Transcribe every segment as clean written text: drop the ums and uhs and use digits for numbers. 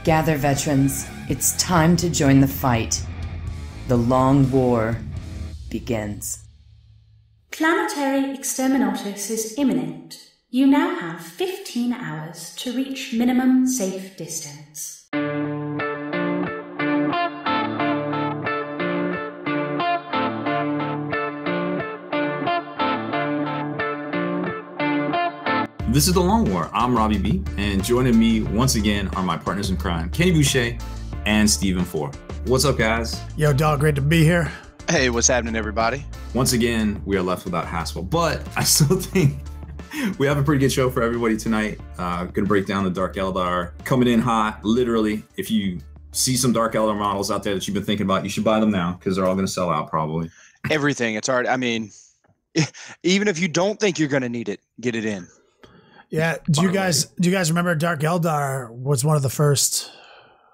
Gather, veterans. It's time to join the fight. The long war begins. Planetary exterminatus is imminent. You now have 15 hours to reach minimum safe distance. This is The Long War. I'm Robbie B, and joining me once again are my partners in crime, Kenny Boucher and Stephen Four. What's up, guys? Yo, dog, great to be here. Hey, what's happening, everybody? Once again, we are left without Haspel, but I still think we have a pretty good show for everybody tonight. Gonna break down the Dark Eldar. Coming in hot, literally. If you see some Dark Eldar models out there that you've been thinking about, you should buy them now because they're all gonna sell out probably. Everything. It's hard. I mean, even if you don't think you're gonna need it, get it in. Yeah. Do you guys remember Dark Eldar was one of the first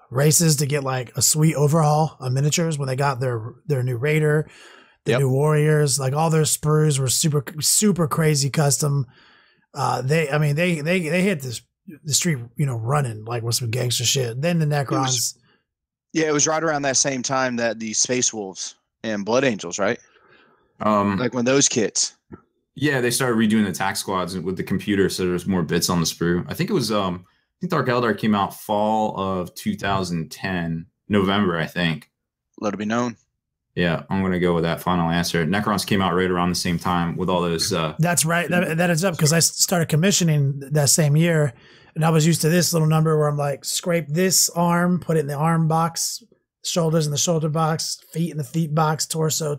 races to get like a sweet overhaul of miniatures when they got their new Raider, the new Warriors, like all their sprues were super crazy custom. They hit the street, running like with some gangster shit. Then the Necrons. It was right around that same time that the Space Wolves and Blood Angels, right? Like when those kits. Yeah, they started redoing the attack squads with the computer, so there's more bits on the sprue. I think it was I think Dark Eldar came out fall of 2010, November, I think. Let it be known. Yeah, I'm gonna go with that final answer. Necrons came out right around the same time with all those. That's right. That is up because I started commissioning that same year, and I was used to this little number where I'm like, scrape this arm, put it in the arm box, shoulders in the shoulder box, feet in the feet box, torso,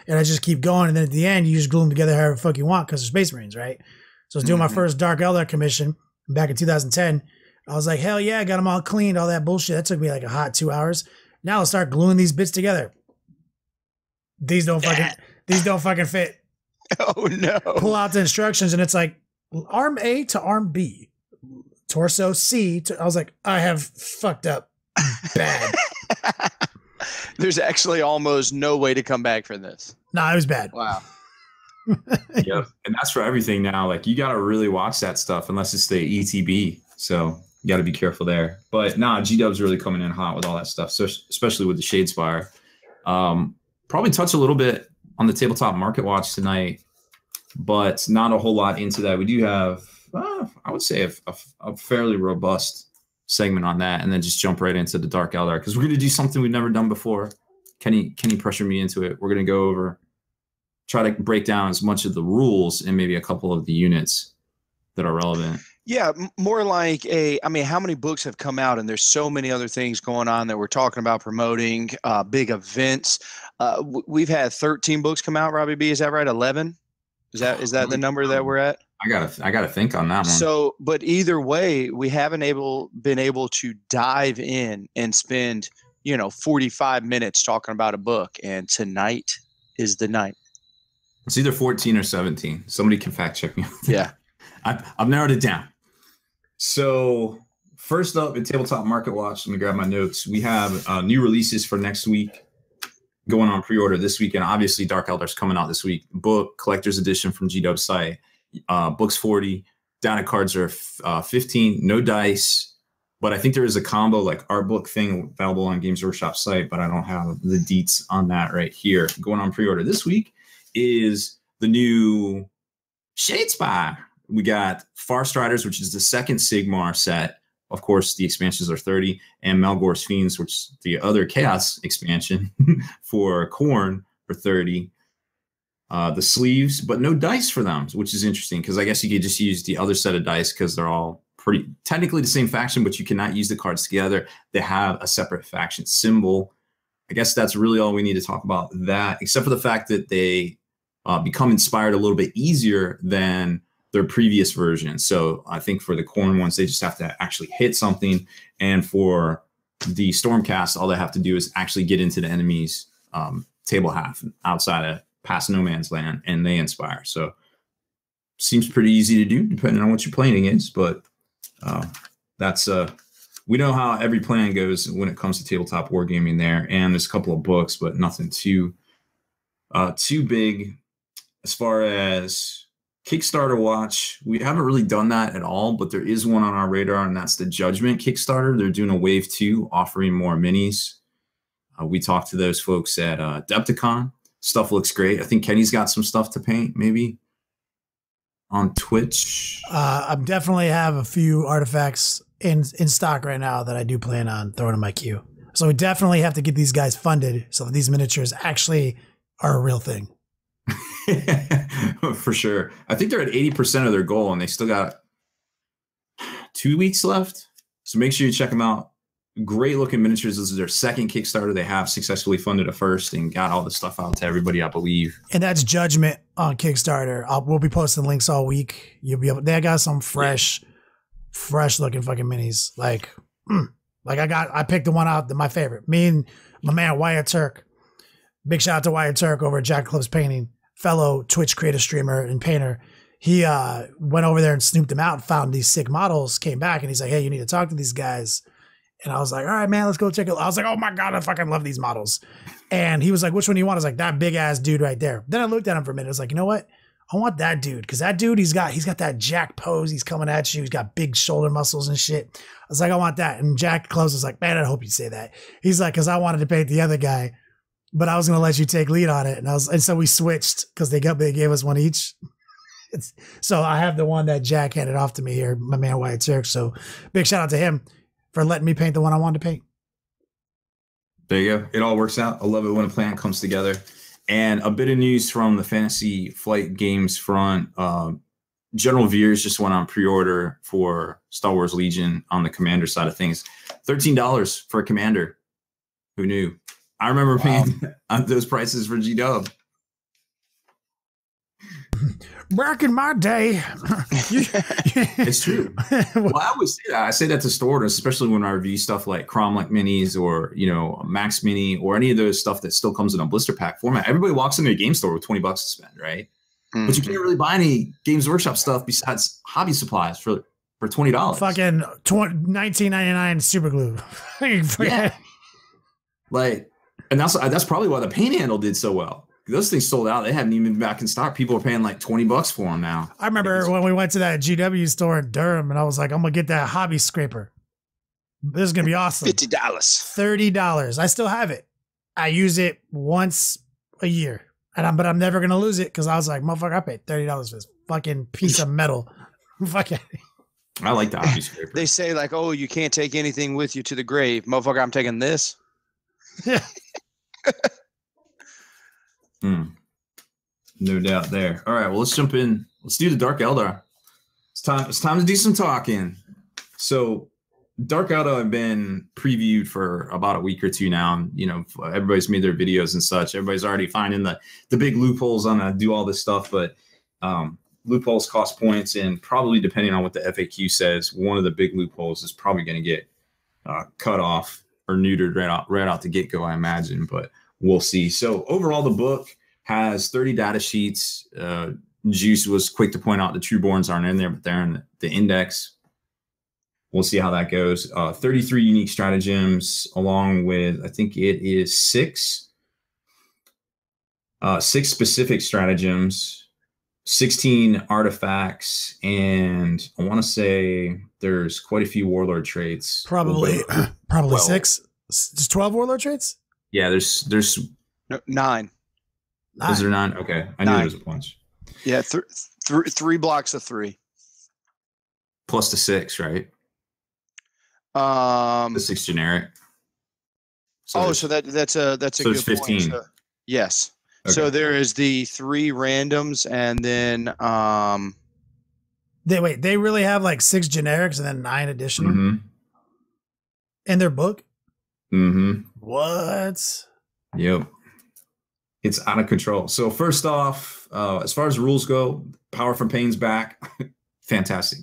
and I just keep going. And then at the end, you just glue them together however the fuck you want because they're Space Marines, right? So I was doing my first Dark Eldar commission back in 2010. I was like, hell yeah, I got them all cleaned, all that bullshit. That took me like a hot 2 hours. Now I'll start gluing these bits together. These don't fucking fit. Oh no. Pull out the instructions and it's like arm A to arm B, torso C to, I was like, I have fucked up bad. There's actually almost no way to come back from this. No, it was bad. Wow. Yep. And that's for everything now. Like you got to really watch that stuff unless it's the ETB. So you got to be careful there. But G-Dub's really coming in hot with all that stuff. So especially with the Shadespire. Probably touch a little bit on the tabletop market watch tonight, but not a whole lot into that. We do have, I would say a fairly robust segment on that, and then just jump right into the Dark Eldar because we're going to do something we've never done before. Kenny pressured me into it. We're going to go over, try to break down as much of the rules and maybe a couple of the units that are relevant. Yeah, more like how many books have come out, and there's so many other things going on that we're talking about promoting, big events. We've had 13 books come out, Robbie B. Is that right? 11? Is that the number that we're at? I gotta think on that one. So, but either way, we haven't been able to dive in and spend 45 minutes talking about a book, and tonight is the night. It's either 14 or 17. Somebody can fact check me. Yeah, I've narrowed it down. So first up in Tabletop Market Watch, let me grab my notes. We have new releases for next week going on pre-order this week, and obviously Dark Eldar's coming out this week. Book collector's edition from G-Dub's site. Books 40, data cards are 15, no dice, but I think there is a combo like art book thing available on Games Workshop site, but I don't have the deets on that right here. Going on pre-order this week is the new Shadespire. We got Far Striders, which is the second Sigmar set. Of course, the expansions are 30, and Melgor's Fiends, which is the other Chaos expansion for Khorne for 30. The sleeves, but no dice for them, which is interesting because I guess you could just use the other set of dice because they're all pretty technically the same faction, but you cannot use the cards together. They have a separate faction symbol. I guess that's really all we need to talk about that, except for the fact that they become inspired a little bit easier than their previous version. So I think for the Khorne ones, they just have to actually hit something. And for the Stormcast, all they have to do is actually get into the enemy's table half outside of past no man's land, and they inspire. So seems pretty easy to do depending on what you're playing against, but that's we know how every plan goes when it comes to tabletop wargaming there, and there's a couple of books, but nothing too big as far as Kickstarter watch. We haven't really done that at all, but there is one on our radar, and that's the Judgment Kickstarter. They're doing a wave 2, offering more minis. We talked to those folks at Adepticon. Stuff looks great. I think Kenny's got some stuff to paint, maybe on Twitch. I definitely have a few artifacts in stock right now that I do plan on throwing in my queue. So we definitely have to get these guys funded so that these miniatures actually are a real thing. For sure. I think they're at 80% of their goal, and they still got 2 weeks left. So make sure you check them out. Great looking miniatures. This is their second Kickstarter. They have successfully funded a first and got all the stuff out to everybody, I believe. And that's Judgment on Kickstarter. We'll be posting links all week. You'll be able. They got some fresh looking fucking minis. Like I picked the one out, my favorite. Me and my man Wyatt Turk. Big shout out to Wyatt Turk over at Jack Club's Painting, fellow Twitch creator, streamer, and painter. He went over there and snooped them out and found these sick models. Came back and he's like, "Hey, you need to talk to these guys." And I was like, all right, man, let's go check it. I was like, oh my God, I fucking love these models. And he was like, which one do you want? I was like, that big ass dude right there. Then I looked at him for a minute. I was like, you know what? I want that dude. Cause that dude, he's got that Jack pose. He's coming at you. He's got big shoulder muscles and shit. I was like, I want that. And Jack Close was like, man, I hope you say that. He's like, cause I wanted to paint the other guy, but I was going to let you take lead on it. And so we switched cause they gave us one each. So I have the one that Jack handed off to me here, my man Wyatt Turk. So big shout out to him for letting me paint the one I wanted to paint. There you go. It all works out. I love it when a plan comes together. And a bit of news from the Fantasy Flight Games front. General Veers just went on pre-order for Star Wars Legion on the Commander side of things. $13 for a Commander. Who knew? I remember paying those prices for G-Dub. Back in my day. It's true. Well, I always say that. I say that to store orders, especially when I review stuff like Cromlech minis or, Max Mini or any of those stuff that still comes in a blister pack format. Everybody walks into a game store with $20 to spend, right? Mm-hmm. But you can't really buy any Games Workshop stuff besides hobby supplies for $20. Fucking $19.99 super glue. Yeah. And that's probably why the paint handle did so well. Those things sold out. They haven't even been back in stock. People are paying like $20 for them now. I remember when we went to that GW store in Durham, and I was like, I'm gonna get that hobby scraper. This is gonna be awesome. $50. $30. I still have it. I use it once a year, but I'm never gonna lose it because I was like, motherfucker, I paid $30 for this fucking piece of metal. Fucking. I like the hobby scraper. They say like, oh, you can't take anything with you to the grave, motherfucker. I'm taking this. Yeah. No doubt there. All right, well, let's jump in. Let's do the Dark Eldar. It's time to do some talking. So Dark Eldar have been previewed for about a week or two now. Everybody's made their videos and such. Everybody's already finding the big loopholes on to do all this stuff, but loopholes cost points, and probably depending on what the FAQ says, one of the big loopholes is probably going to get cut off or neutered right out the get-go, I imagine, but we'll see. So overall, the book has 30 data sheets. Juice was quick to point out the Trueborns aren't in there, but they're in the index. We'll see how that goes. 33 unique stratagems, along with, I think it is six specific stratagems, 16 artifacts, and I want to say there's quite a few warlord traits. Probably 6. There's 12 warlord traits? Yeah, there's 9. Is there 9? Okay, I knew there was a bunch. Yeah, 3 blocks of 3 plus the 6, right? The 6 generic. So that's a good 15. point. So, yes. Okay. So there is the 3 randoms, and then They really have like 6 generics and then 9 additional in their book. Mm-hmm. What? Yep. It's out of control. So first off, as far as rules go, Power from Pain's back. Fantastic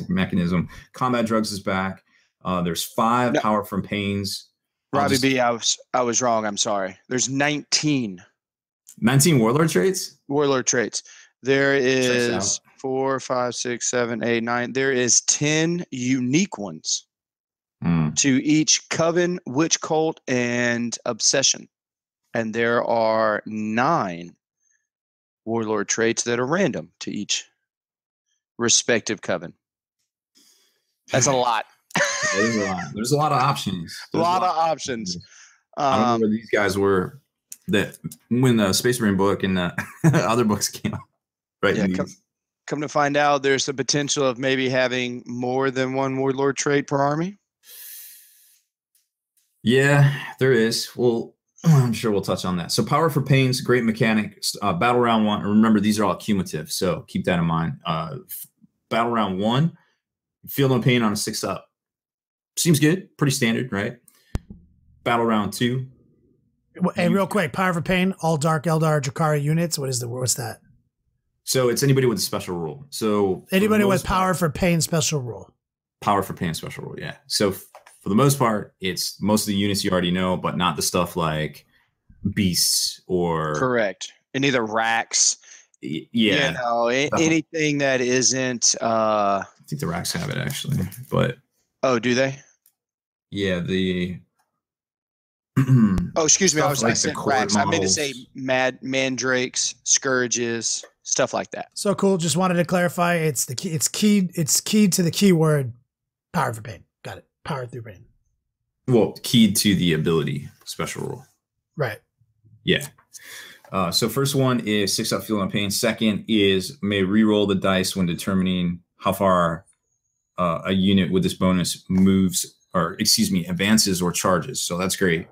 mechanism. Combat Drugs is back. There's 5 Power from Pains. Robbie B, I was wrong. I'm sorry. There's 19 warlord traits. There is 4, 5, 6, 7, 8, 9. There is 10 unique ones to each coven, witch cult, and obsession. And there are 9 warlord traits that are random to each respective coven. That's a lot. It is a lot. There's a lot of options. A lot of options. I don't know where these guys were that when the Space Marine book and the other books came out. Right. Yeah, come to find out, there's the potential of maybe having more than one warlord trait per army. Yeah, there is. Well, I'm sure we'll touch on that. So Power for Pain's great mechanic. Battle round 1. Remember, these are all cumulative, so keep that in mind. Battle round 1, Feel No Pain on a 6-up. Seems good. Pretty standard, right? Battle round 2. Hey, real quick, Power for Pain, all Dark Eldar Drakari units. What's that? So it's anybody with a special rule. So anybody with Power for Pain special rule. Power for Pain special rule, yeah. So for the most part, it's most of the units you already know, but not the stuff like beasts or correct. And either racks. Yeah. You know, anything that isn't I think the racks have it actually, but oh, do they? Yeah, the oh, excuse me, I said racks. I meant to say mandrakes, scourges, stuff like that. So cool. Just wanted to clarify. It's the key. It's keyed to the keyword Power for Pain. Got it. Power through pain. Well, keyed to the ability special rule. Right. Yeah. So first one is 6-up Feel No Pain. Second is may reroll the dice when determining how far a unit with this bonus moves, or excuse me, advances or charges. So that's great.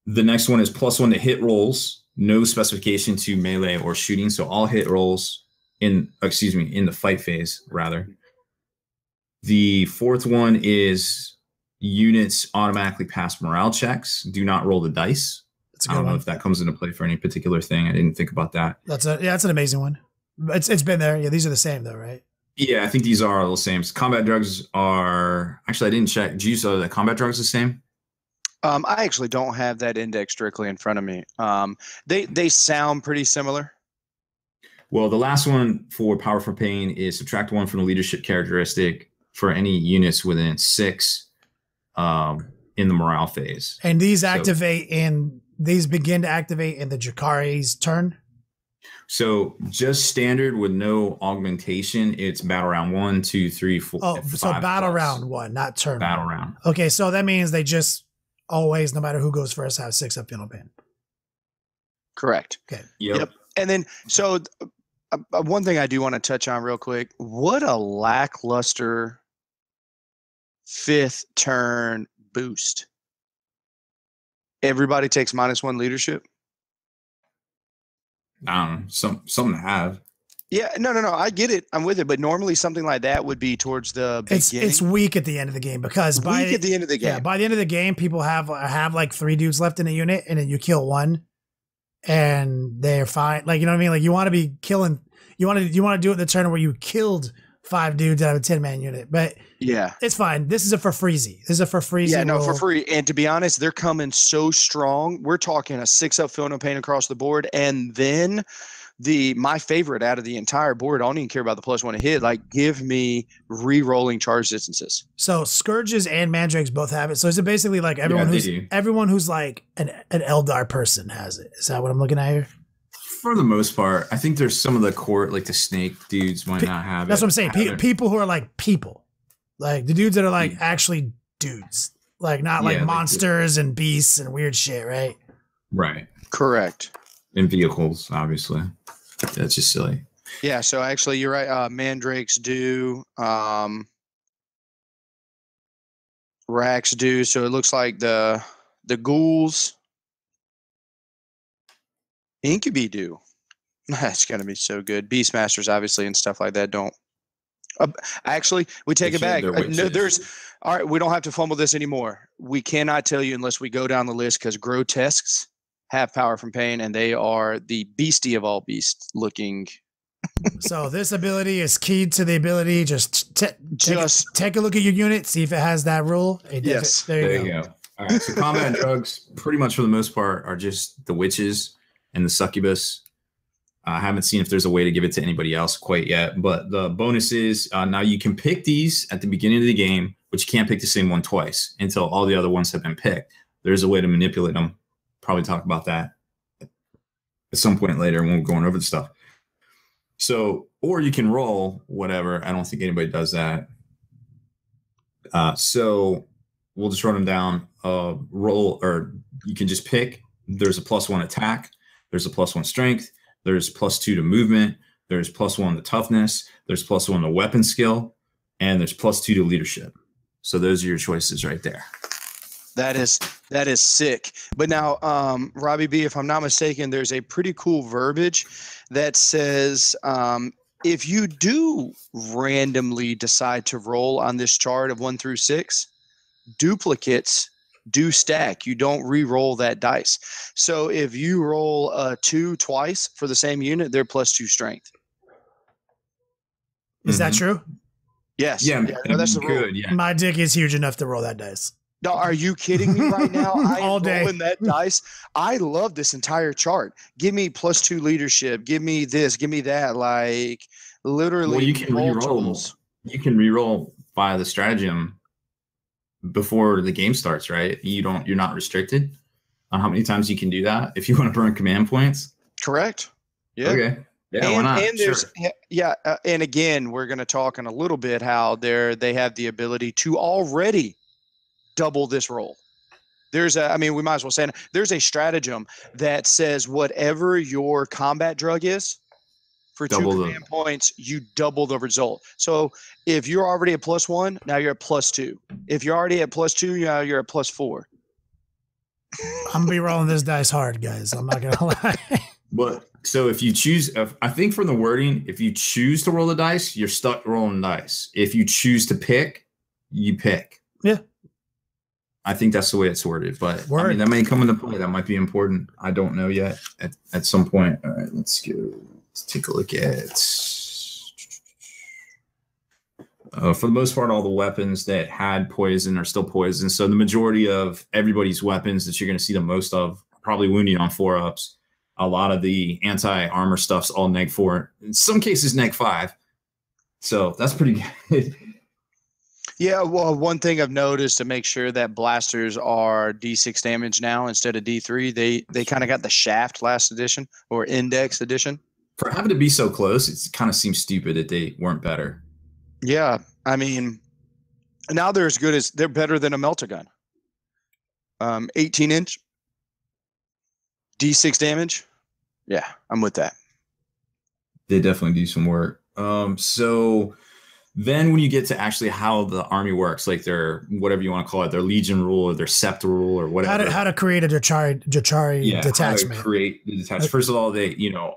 The next one is +1 to hit rolls. No specification to melee or shooting. So all hit rolls in the fight phase, rather. The fourth one is units automatically pass morale checks. Do not roll the dice. I don't know if that comes into play for any particular thing. I didn't think about that. That's an amazing one. It's been there. Yeah, these are the same though, right? Yeah, I think these are all the same. Combat drugs are actually, I didn't check. Do you know that combat drugs the same? I actually don't have that index directly in front of me. They sound pretty similar. Well, the last one for Power for Pain is subtract 1 from the leadership characteristic for any units within 6 in the morale phase. And these these begin to activate in the Drakari's turn. So just standard with no augmentation. It's battle round 1, 2, 3, 4. Oh, so battle round 1, not turn. Battle round. Okay, so that means they just always, no matter who goes first, have 6-up Feel No Pain. Correct. Okay. Yep. And then, so one thing I do want to touch on real quick. What a lackluster 5th turn boost. Everybody takes -1 leadership. I don't know. Some have. Yeah, no. I get it. I'm with it. But normally something like that would be towards the beginning. It's weak at the end of the game because at the end of the game. Yeah, by the end of the game, people have like 3 dudes left in a unit, and then you kill 1, and they're fine. Like, you know what I mean? Like, you want to be killing. You want to do it in the turn where you killed 5 dudes out of a 10-man unit, but yeah, it's fine. This is a for freezy. This is a for freezy. Yeah, no, for free. And to be honest, they're coming so strong. We're talking a 6-up Feel No Pain across the board, and then my favorite out of the entire board. I don't even care about the +1 to hit. Like, give me re-rolling charge distances. So Scourges and Mandrakes both have it. So is it basically like everyone who's like an Eldar person has it? Is that what I'm looking at here? For the most part, I think there's some of the court, like the snake dudes, might not have it. That's what I'm saying. People who are like people, like the dudes that are like actually dudes, like not like monsters and beasts and weird shit, right? Right. Correct. In vehicles, obviously. That's just silly. Yeah. So actually, you're right. Mandrakes do. Racks do. So it looks like the ghouls. Incubi do. That's gonna be so good. Beastmasters, obviously, and stuff like that don't. Actually, we take it back. No, all right. We don't have to fumble this anymore. We cannot tell you unless we go down the list because grotesques have Power from Pain, and they are the beastie of all beasts looking. So this ability is keyed to the ability. Just take a look at your unit, see if it has that rule. Yes, there you go. All right. So combat drugs, pretty much for the most part, are just the witches and the succubus. I haven't seen if there's a way to give it to anybody else quite yet, but the bonus is now you can pick these at the beginning of the game, but you can't pick the same one twice until all the other ones have been picked. There's a way to manipulate them. Probably talk about that at some point later when we're going over the stuff. So, or you can roll whatever. I don't think anybody does that. So we'll just run them down. Roll, or you can just pick. There's a +1 attack. There's a +1 strength. There's +2 to movement. There's +1 to toughness. There's +1 to weapon skill. And there's +2 to leadership. So those are your choices right there. That is sick. But now, Robbie B, if I'm not mistaken, there's a pretty cool verbiage that says if you do randomly decide to roll on this chart of 1 through 6, duplicates do stack. You don't re-roll that dice. So if you roll a 2 twice for the same unit, they're +2 strength. Is that true? Yes. Yeah, no, that's the rule. good. Yeah. My dick is huge enough to roll that dice. No, are you kidding me right now? I All am day. rolling that dice. I love this entire chart. Give me +2 leadership. Give me this. Give me that. Like literally, Well, you can re-roll. multiples. You can re-roll via the stratagem before the game starts, right? You're not restricted on how many times you can do that if you want to burn command points. Correct. Yeah. Okay. Yeah, why not? And there's Sure. and again, we're going to talk in a little bit how they have the ability to already double this roll. There's we might as well say it. There's a stratagem that says whatever your combat drug is for Double 2 command points, you double the result. So if you're already at +1, now you're at +2. If you're already at +2, now you're at +4. I'm gonna be rolling this dice hard, guys. I'm not gonna lie. But so if you choose, I think from the wording, if you choose to roll the dice, you're stuck rolling dice. If you choose to pick, you pick. Yeah. I think that's the way it's worded, but I mean, that may come into play. That might be important. I don't know yet at some point. All right, let's go. Let's take a look at, for the most part, all the weapons that had poison are still poison. So the majority of everybody's weapons that you're going to see the most of are probably wounding on 4-ups. A lot of the anti-armor stuff's all -4. In some cases, -5. So that's pretty good. Yeah, well, one thing I've noticed to make sure that blasters are D6 damage now instead of D3, they kind of got the shaft last edition or index edition. For having to be so close, it kind of seems stupid that they weren't better. Yeah, I mean, now they're as good as they're better than a melter gun. 18-inch D6 damage. Yeah, I'm with that. They definitely do some work. So then when you get to actually how the army works, like their whatever you want to call it, their legion rule or their sept rule or whatever. How to create a Jachari detachment. How to create the detachment. First of all,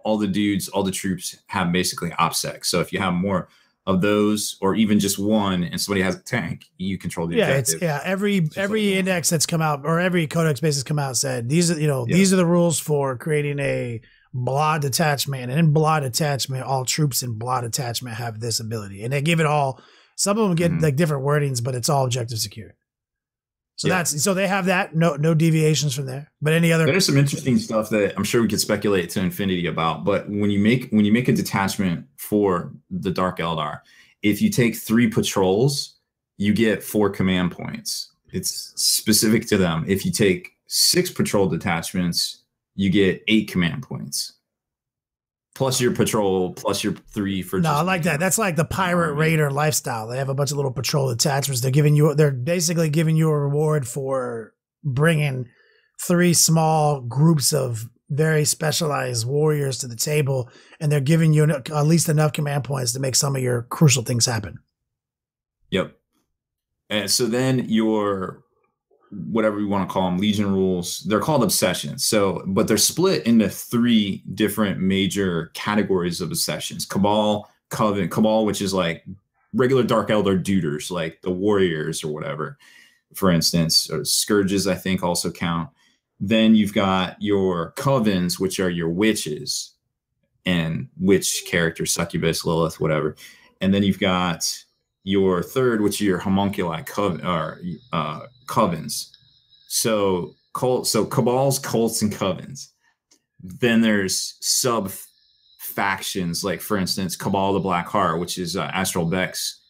all the dudes, all the troops have basically OPSEC. So if you have more of those, or even just one, and somebody has a tank, you control the objective. Every index that's come out, or every codex base that's come out, said these are these are the rules for creating a blah detachment, and in blah detachment, all troops in blah detachment have this ability, and they give it all. Some of them get like different wordings, but it's all objective secure. So so they have that, no deviations from there. But any other, there's some interesting stuff that I'm sure we could speculate to infinity about. But when you make a detachment for the Dark Eldar, if you take 3 patrols, you get 4 command points. It's specific to them. If you take 6 patrol detachments, you get 8 command points. Plus your patrol, plus your 3 for. No, I like that. That's like the pirate raider lifestyle. They have a bunch of little patrol attachments. They're basically giving you a reward for bringing 3 small groups of very specialized warriors to the table, and they're giving you at least enough command points to make some of your crucial things happen. Yep. And so then your whatever you want to call them, legion rules, they're called obsessions. So, but they're split into 3 different major categories of obsessions: Cabal, Coven, Cabal, which is like regular Dark Eldar duders, like the warriors or whatever, for instance, or scourges, I think also count. Then you've got your covens, which are your witches and witch characters, succubus, Lilith, whatever. And then you've got your third, which are your homunculi, covens. So cabals, cults, and covens. Then there's sub factions, like for instance, Cabal the Black Heart, which is Astral Beck's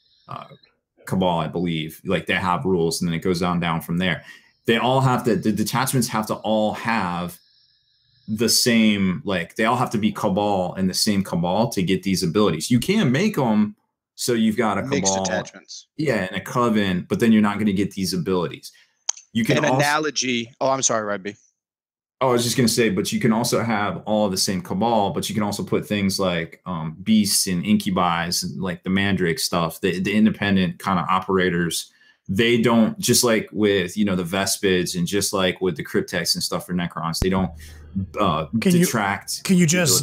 Cabal, I believe. Like they have rules, and then it goes down from there. They all have the detachments have to all have the same, like they all have to be Cabal and the same Cabal to get these abilities. You can make them so you've got a mixed Cabal, attachments. yeah, and a Coven, but then you're not going to get these abilities. You can An also, analogy. Oh, I'm sorry, Rugby. oh, I was just going to say, but you can also have all the same Cabal, but you can also put things like beasts and incubis, and like the Mandrake stuff, the independent kind of operators. They don't, just like with, you know, the Vespids and just like with the Cryptex and stuff for Necrons, they don't detract. Can you just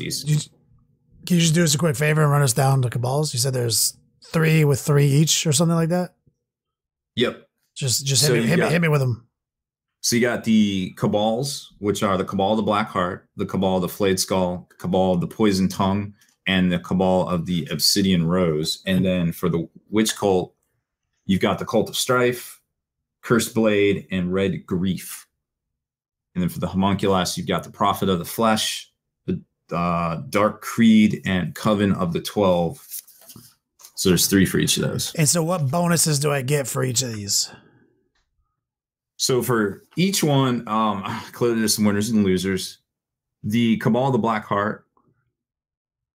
do us a quick favor and run us down the Cabals? You said there's 3 with 3 each or something like that? Yep. Just hit me with them. So you got the Cabals, which are the Cabal of the Black Heart, the Cabal of the Flayed Skull, Cabal of the Poisoned Tongue, and the Cabal of the Obsidian Rose. And then for the Witch Cult, you've got the Cult of Strife, Cursed Blade, and Red Grief. And then for the Homunculus, you've got the Prophet of the Flesh, the Dark Creed, and Coven of the 12. So there's 3 for each of those. And so what bonuses do I get for each of these? So for each one, clearly there's some winners and losers. The Cabal of the Black Heart,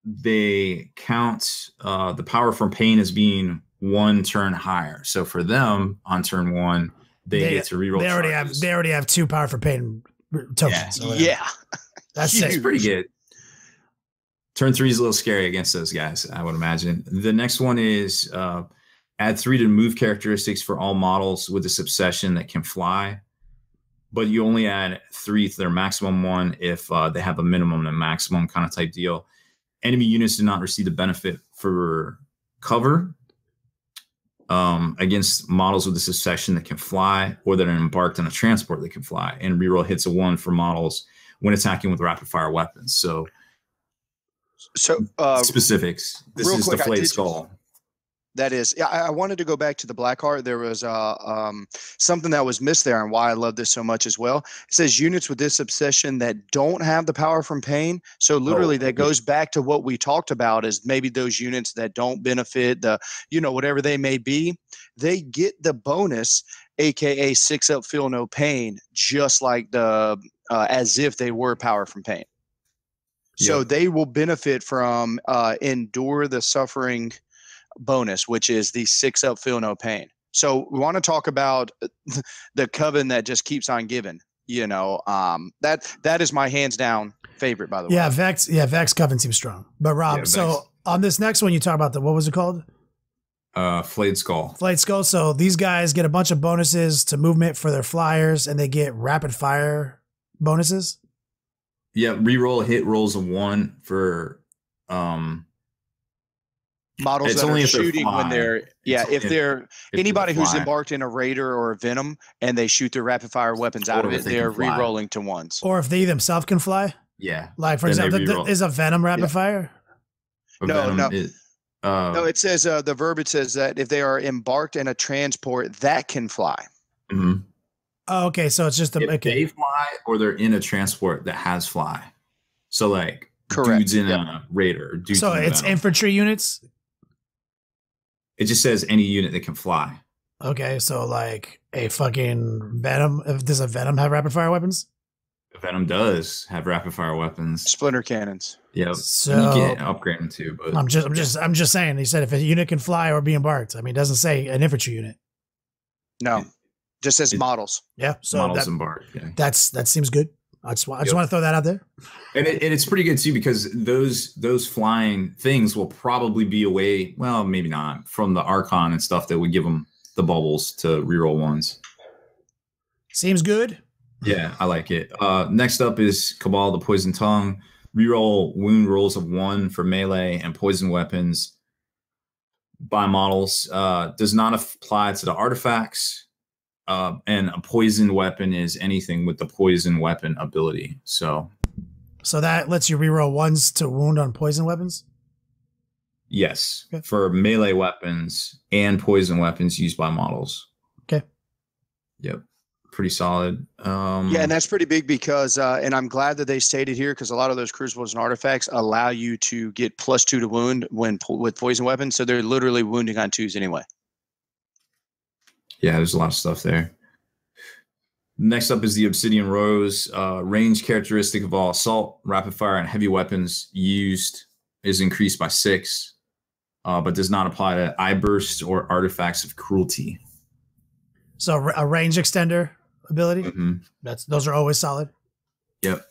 they count the power from pain as being 1 turn higher. So for them on turn 1, they get to reroll. They already have 2 power for pain tokens. Yeah. That's pretty good. Turn 3 is a little scary against those guys, I would imagine. The next one is add 3 to move characteristics for all models with this obsession that can fly, but you only add 3 to their maximum 1 if they have a minimum and maximum kind of type deal. Enemy units do not receive the benefit for cover against models with this obsession that can fly or that are embarked on a transport that can fly, and reroll hits a 1 for models when attacking with rapid fire weapons. So specifics. This is the Flayed Skull. That is, I wanted to go back to the Blackheart. There was something that was missed there, and why I love this so much as well. It says units with this obsession that don't have the power from pain. So literally, that goes back to what we talked about, is maybe those units that don't benefit the, you know, whatever they may be, they get the bonus, aka 6-up, feel no pain, just like the as if they were power from pain. So they will benefit from endure the suffering bonus, which is the 6-up, feel no pain. So we want to talk about the Coven that just keeps on giving. You know, that is my hands down favorite, by the way. Vex Coven seems strong. But Rob, so on this next one, you talk about what was it called? Flayed Skull. Flayed Skull. So these guys get a bunch of bonuses to movement for their flyers, and they get rapid fire bonuses. Yeah, reroll hit rolls of 1 for models that are shooting when they're if they're anybody who's embarked in a Raider or a Venom and they shoot their rapid fire weapons out of it, they're re-rolling to 1s. Or if they themselves can fly. Yeah. Like for example, is a Venom rapid fire? No. It says the verbiage says that if they are embarked in a transport that can fly. Mm-hmm. Oh, okay. So it's just they fly, or they're in a transport that has fly. So like correct. Dudes in a Raider. So it's infantry units. It just says any unit that can fly. Okay, so like a fucking Venom. Does a Venom have rapid fire weapons? Venom does have rapid fire weapons. Splinter cannons. Yep. So you can upgrade them too. But I'm just saying. He said if a unit can fly or be embarked. I mean, it doesn't say an infantry unit. No, just says models. Yeah. So models embarked. Yeah. That seems good. I just want to throw that out there. And it's pretty good too, because those flying things will probably be away, well, maybe not, from the Archon and stuff that would give them the bubbles to reroll 1s. Seems good. Yeah, I like it. Next up is Cabal, the Poison Tongue. Reroll wound rolls of 1 for melee and poison weapons by models. Does not apply to the artifacts. And a poison weapon is anything with the poison weapon ability. So that lets you reroll 1s to wound on poison weapons? Yes. Okay. For melee weapons and poison weapons used by models. Okay. Yep. Pretty solid. And that's pretty big because, and I'm glad that they stated here, because a lot of those crucibles and artifacts allow you to get +2 to wound with poison weapons. So they're literally wounding on 2s anyway. Yeah, there's a lot of stuff there. Next up is the Obsidian Rose. Range characteristic of all assault, rapid fire, and heavy weapons used is increased by 6, but does not apply to eye bursts or artifacts of cruelty. So a range extender ability. Those are always solid. Yep.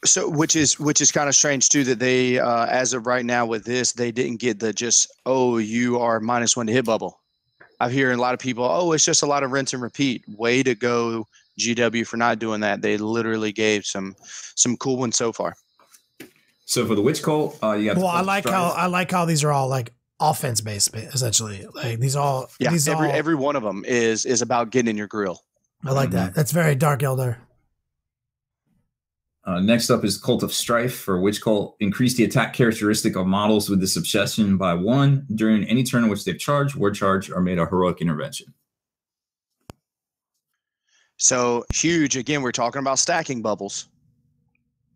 So which is kind of strange too that they as of right now with this they didn't get the just you are -1 to hit bubble. I'm hearing a lot of people it's just a lot of rinse and repeat. Way to go GW for not doing that. They literally gave some cool ones so far. So for the Witch Cult, you got. Well, I like how these are all like offense based essentially. Like these all. Yeah, these every one of them is about getting in your grill. I like that. That's very Dark Eldar. Next up is Cult of Strife for Witch Cult. Increase the attack characteristic of models with this obsession by 1 during any turn in which they've charged, word charge, or made a heroic intervention. So huge. Again, we're talking about stacking bubbles.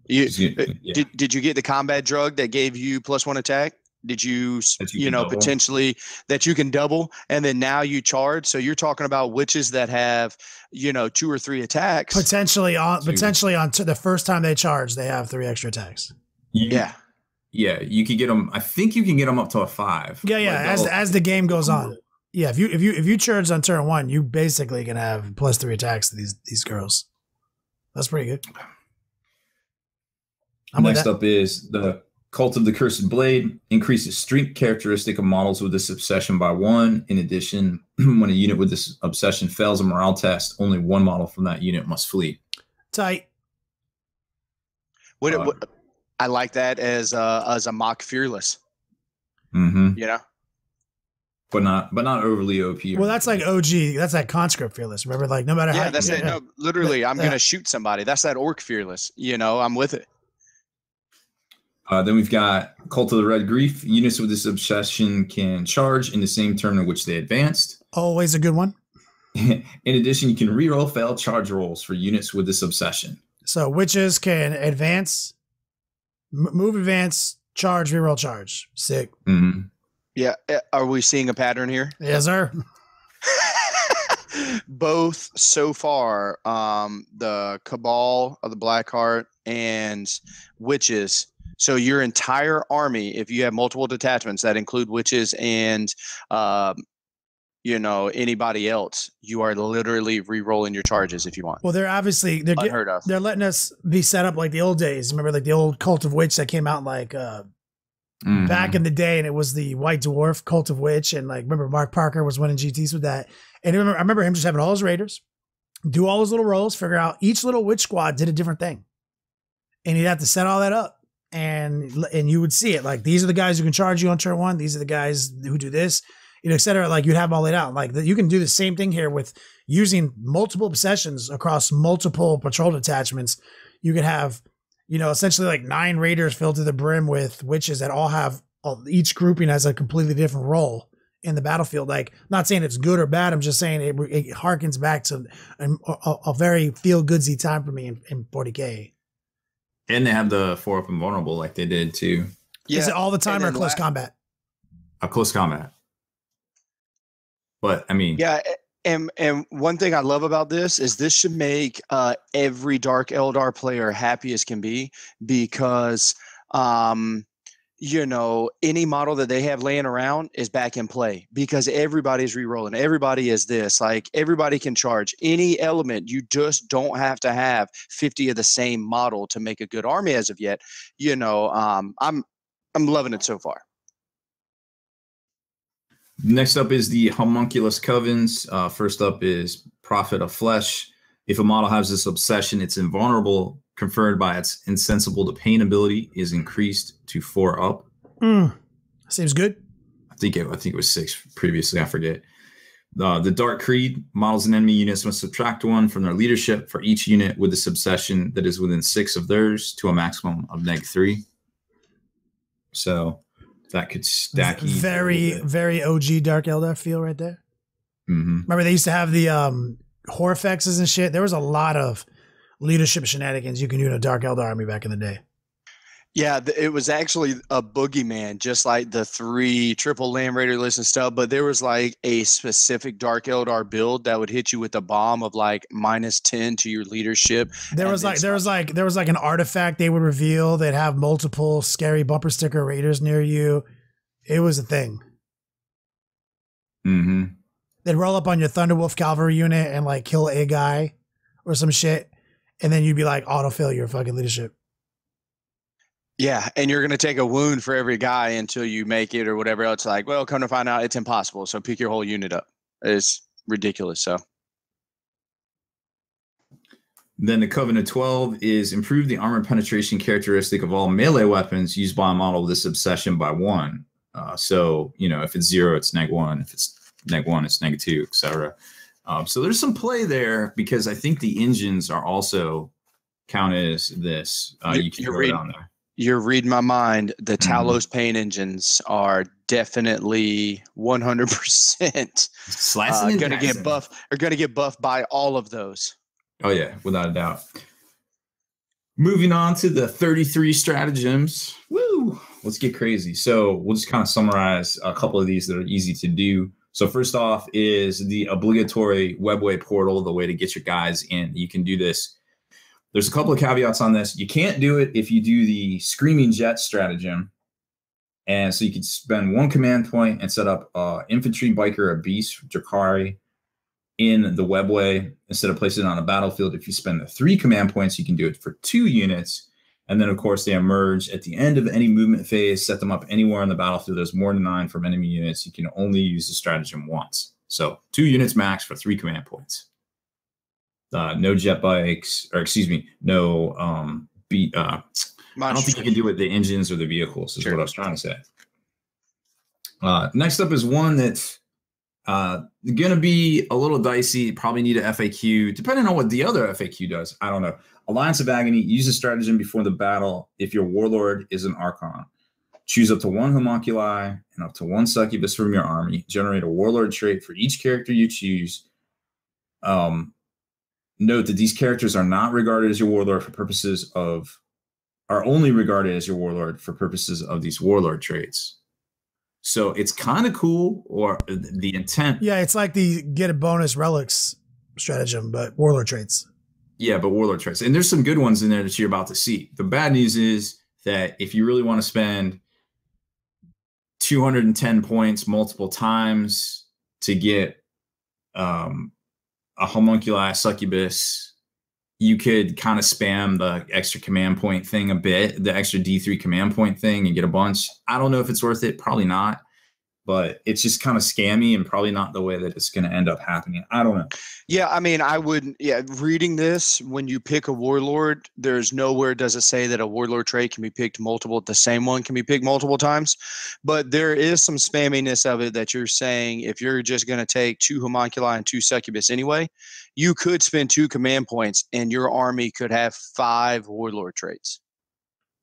Did you get the combat drug that gave you +1 attack? Did you potentially that you can double and then now you charge? So you're talking about witches that have 2 or 3 attacks potentially on the first time they charge, they have 3 extra attacks. Yeah, you can get them. I think you can get them up to a 5. Yeah. As the game goes on, yeah. If you charge on turn 1, you basically can have +3 attacks to these girls. That's pretty good. Next up is the Cult of the Cursed Blade. Increases strength characteristic of models with this obsession by 1. In addition, when a unit with this obsession fails a morale test, only 1 model from that unit must flee. Tight. I like that as a mock fearless. But not overly OP. Well, that's like OG. That's that conscript fearless. Remember, like no matter how. Yeah, that's it. No, literally, I'm gonna shoot somebody. That's that orc fearless. I'm with it. Then we've got Cult of the Red Grief. Units with this obsession can charge in the same turn in which they advanced. Always a good one. In addition, you can reroll failed charge rolls for units with this obsession. So witches can advance, move, advance, charge, reroll, charge. Sick. Yeah. Are we seeing a pattern here? Yes, sir. Both so far, the Cabal of the Blackheart and witches. So your entire army, if you have multiple detachments that include witches and, anybody else, you are literally re-rolling your charges if you want. Well, they're obviously unheard of. They're letting us be set up like the old days. Remember, like the old Cult of Witch that came out like back in the day, and it was the White Dwarf Cult of Witch, and like remember Mark Parker was winning GTs with that. And I remember him just having all his raiders, do all his little rolls, figure out each little witch squad did a different thing, and he'd have to set all that up. And you would see it like these are the guys who can charge you on turn 1. These are the guys who do this, et cetera. Like you'd have all laid out. Like you can do the same thing here with using multiple obsessions across multiple patrol detachments. You could have, essentially like 9 raiders filled to the brim with witches that all have each grouping has a completely different role in the battlefield. Like not saying it's good or bad. I'm just saying it harkens back to a very feel goodsy time for me in 40K. And they have the 4 up and vulnerable like they did too. Yeah. Is it all the time or close combat? A close combat. But I mean, yeah. And one thing I love about this is this should make every Dark Eldar player happy as can be because, any model that they have laying around is back in play because everybody's re-rolling. Everybody is this. Like everybody can charge any element. You just don't have to have 50 of the same model to make a good army as of yet. I'm loving it so far. Next up is the Homunculus Covens. First up is Prophet of Flesh. If a model has this obsession, it's invulnerable, conferred by its insensible to pain ability, is increased to 4 up. Seems good. I think it was 6 previously. I forget. The Dark Creed. Models and enemy units must subtract 1 from their leadership for each unit with this obsession that is within 6 of theirs to a maximum of -3. So that could stack. Very, very OG Dark Eldar feel right there. Remember they used to have the Horfexes and shit. There was a lot of leadership shenanigans you can do in a Dark Eldar army back in the day. Yeah, it was actually a boogeyman, just like the 3 triple Land Raider list and stuff. But there was like a specific Dark Eldar build that would hit you with a bomb of like -10 to your leadership. There was like an artifact they would reveal that have multiple scary bumper sticker raiders near you. It was a thing. Mm-hmm. They'd roll up on your Thunderwolf cavalry unit and like kill a guy or some shit, and then you'd be like autofill your fucking leadership. Yeah, and you're going to take a wound for every guy until you make it or whatever else. Like, well, come to find out, it's impossible. So pick your whole unit up. It's ridiculous. So then the Covenant 12 is improve the armor penetration characteristic of all melee weapons used by a model with this obsession by 1. So, you know, if it's 0, it's -1. If it's -1, it's -2, etc. So there's some play there because I think the engines are also counted as this. You can throw it on there. You're reading my mind. The Talos paint engines are definitely 100% going to get buffed. Are going to get buffed by all of those. Oh yeah, without a doubt. Moving on to the 33 stratagems. Woo! Let's get crazy. So we'll just kind of summarize a couple of these that are easy to do. So first off is the obligatory webway portal, the way to get your guys in. You can do this. There's a couple of caveats on this. You can't do it if you do the Screaming Jet stratagem. And so you can spend 1 command point and set up infantry, biker, or beast, Drakari in the webway instead of placing it on a battlefield. If you spend the 3 command points, you can do it for 2 units. And then, of course, they emerge at the end of any movement phase. Set them up anywhere on the battlefield. There's more than 9 from enemy units. You can only use the stratagem once. So 2 units max for 3 command points. No jet bikes, or excuse me, no I don't think you can do it with the engines or the vehicles, is what I was trying to say. Next up is one that's going to be a little dicey. Probably need a FAQ, depending on what the other FAQ does. I don't know. Alliance of Agony, use a stratagem before the battle if your warlord is an Archon. Choose up to 1 homunculi and up to 1 succubus from your army. Generate a warlord trait for each character you choose. Note that these characters are not regarded as your warlord for purposes of, are only regarded as your warlord for purposes of these warlord traits. So it's kind of cool, or the intent. Yeah, it's like the get a bonus relics stratagem, but warlord traits. Yeah, but warlord traits. And there's some good ones in there that you're about to see. The bad news is that if you really want to spend 210 points multiple times to get a homunculi succubus, you could kind of spam the extra command point thing a bit, the extra D3 command point thing, and get a bunch. I don't know if it's worth it. Probably not. But it's just kind of scammy and probably not the way that it's going to end up happening. I don't know. Yeah, I mean, I wouldn't. Yeah, reading this, when you pick a warlord, there's nowhere does it say that a warlord trait can be picked multiple. The same one can be picked multiple times. But there is some spamminess of it that you're saying if you're just going to take 2 homunculi and 2 succubus anyway, you could spend 2 command points and your army could have 5 warlord traits.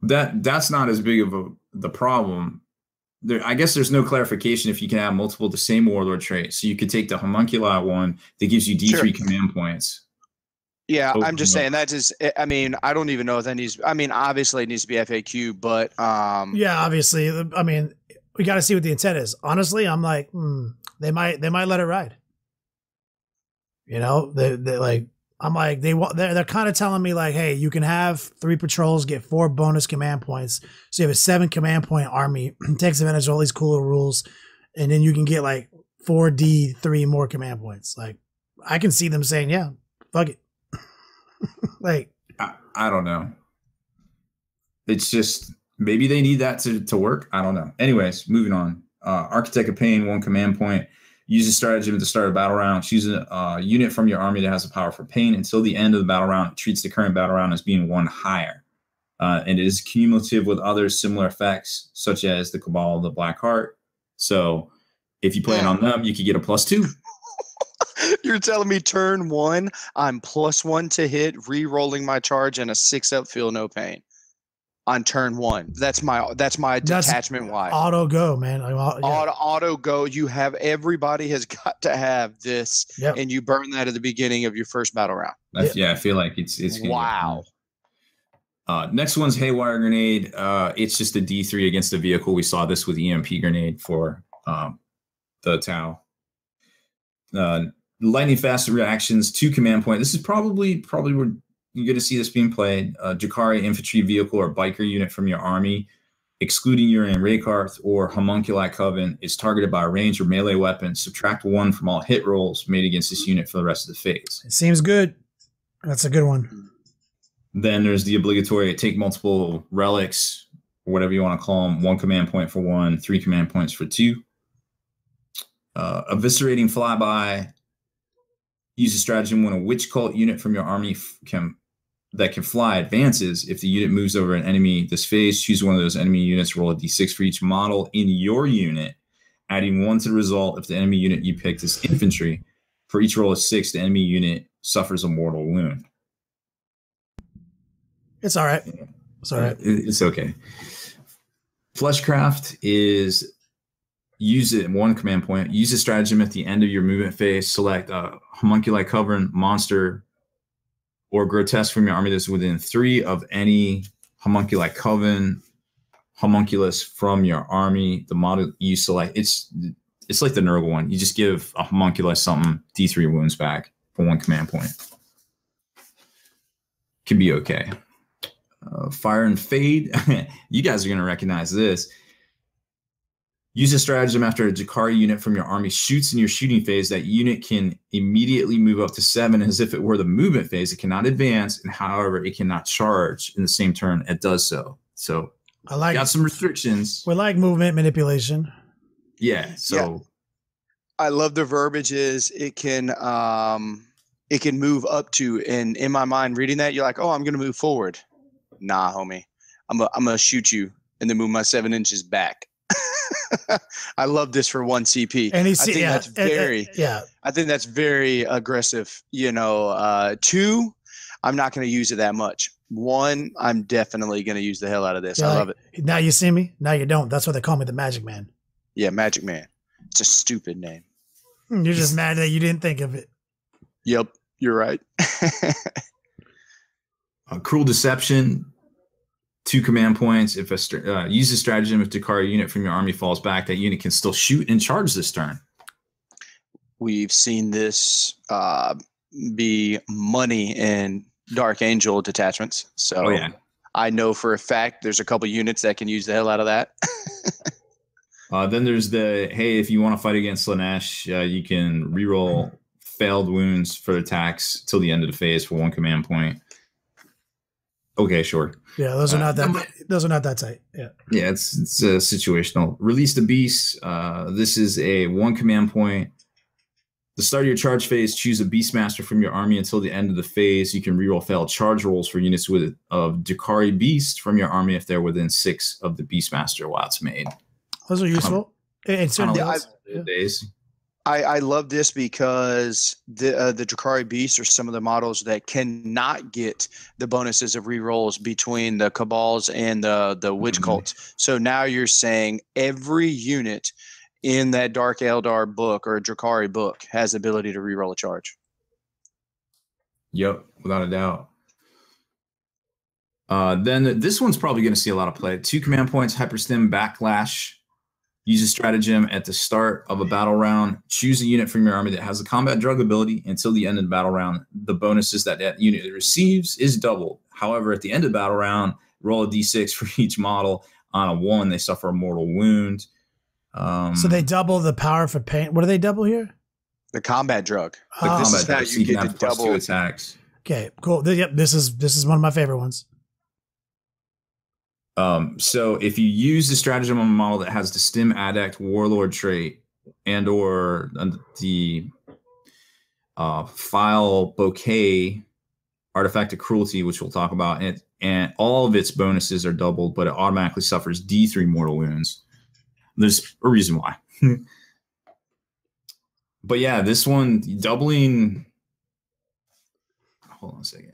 That's not as big of the problem. I guess there's no clarification if you can have multiple the same warlord trait. So you could take the homunculi one that gives you D3 command points. Yeah, I'm just saying that is. I mean, I don't even know if that needs. I mean, obviously it needs to be FAQ, but yeah, obviously. I mean, we got to see what the intent is. Honestly, I'm like, they might let it ride. You know, they like. I'm like they're kind of telling me like, hey, you can have 3 patrols, get 4 bonus command points, so you have a 7 command point army. Takes advantage of all these cool little rules, and then you can get like 4D3 more command points. Like, I can see them saying, yeah, fuck it. Like, I don't know. It's just maybe they need that to work. I don't know. Anyways, moving on. Architect of Pain, 1 command point. Use a stratagem at the start of battle round. Choose a unit from your army that has a power for pain. Until the end of the battle round, it treats the current battle round as being 1 higher. And it is cumulative with other similar effects, such as the Cabal, the Black Heart. So if you play it on them, you could get a +2. You're telling me turn 1, I'm +1 to hit, re-rolling my charge, and a 6-up feel no pain. On turn 1, that's my detachment. Why auto go, man? Auto go. You have everybody has got to have this, and you burn that at the beginning of your first battle round. Yeah, I feel like it's wow. Next one's Haywire Grenade. It's just a D3 against a vehicle. We saw this with EMP Grenade for the Tau. Lightning fast reactions to command point. This is probably where you're going to see this being played. Drakari infantry vehicle or biker unit from your army, excluding Urian Raykarth or Homunculi Coven, is targeted by a range or melee weapon. Subtract 1 from all hit rolls made against this unit for the rest of the phase. It seems good. That's a good one. Then there's the obligatory take multiple relics, or whatever you want to call them. 1 command point for 1, 3 command points for 2. Eviscerating flyby. Use a stratagem when a witch cult unit from your army that can fly advances. If the unit moves over an enemy this phase, choose one of those enemy units, roll a d6 for each model in your unit, adding 1 to the result if the enemy unit you picked is infantry. For each roll of 6, the enemy unit suffers a mortal wound. It's all right. It's all right. It's okay. Fleshcraft is use it 1 command point. Use a stratagem at the end of your movement phase. Select a Homunculi Coven monster or grotesque from your army that's within 3 of any Homunculi Coven homunculus from your army. The model you select, it's like the Nurgle one. You just give a homunculus something, D3 wounds back for 1 command point. Can be okay. Fire and Fade. You guys are going to recognize this. Use a stratagem after a Drakari unit from your army shoots in your shooting phase. That unit can immediately move up to 7 as if it were the movement phase. It cannot advance, and however, it cannot charge in the same turn it does so. So I like got some restrictions. We like movement manipulation. Yeah. So yeah. I love the verbiage is it can move up to, and in my mind reading that, you're like, oh, I'm going to move forward. Nah, homie. I'm going to shoot you and then move my 7 inches back. I love this for 1 CP. And I think that's very aggressive. 2, I'm not going to use it that much. 1, I'm definitely going to use the hell out of this. I love it. Now you see me. Now you don't. That's why they call me the Magic Man. Yeah, Magic Man. It's a stupid name. You're just mad that you didn't think of it. Yep, you're right. Cruel Deception. 2 command points. If use a stratagem if Drakari unit from your army falls back, that unit can still shoot and charge this turn. We've seen this be money in Dark Angel detachments. So I know for a fact there's a couple units that can use the hell out of that. Then there's the, hey, if you want to fight against Slanesh, you can reroll failed wounds for attacks till the end of the phase for 1 command point. Okay, sure. Yeah, those are not that tight. Yeah. Yeah, it's situational. Release the Beast. This is a 1 command point. The start of your charge phase, choose a Beastmaster from your army until the end of the phase. You can reroll failed charge rolls for units of Drakari Beast from your army if they're within 6 of the Beastmaster while it's made. Those are useful. Days. I love this because the Drakari Beasts are some of the models that cannot get the bonuses of rerolls between the Cabals and the Witch Cults. So now you're saying every unit in that Dark Eldar book or Drakari book has the ability to reroll a charge. Yep, without a doubt. Then this one's probably going to see a lot of play. 2 command points, Hyperstim Backlash. Use a stratagem at the start of a battle round. Choose a unit from your army that has a combat drug ability until the end of the battle round. The bonuses that unit receives is doubled. However, at the end of the battle round, roll a d6 for each model. On a 1, they suffer a mortal wound. So they double the power for pain. What do they double here? The combat drug. This is how you get the double attacks. Okay, cool. Yep, this is one of my favorite ones. So if you use the stratagem on a model that has the Stim Adept Warlord trait and or the File Bouquet Artifact of Cruelty, which we'll talk about, and all of its bonuses are doubled, but it automatically suffers D3 mortal wounds. There's a reason why. But yeah, this one doubling. Hold on a second.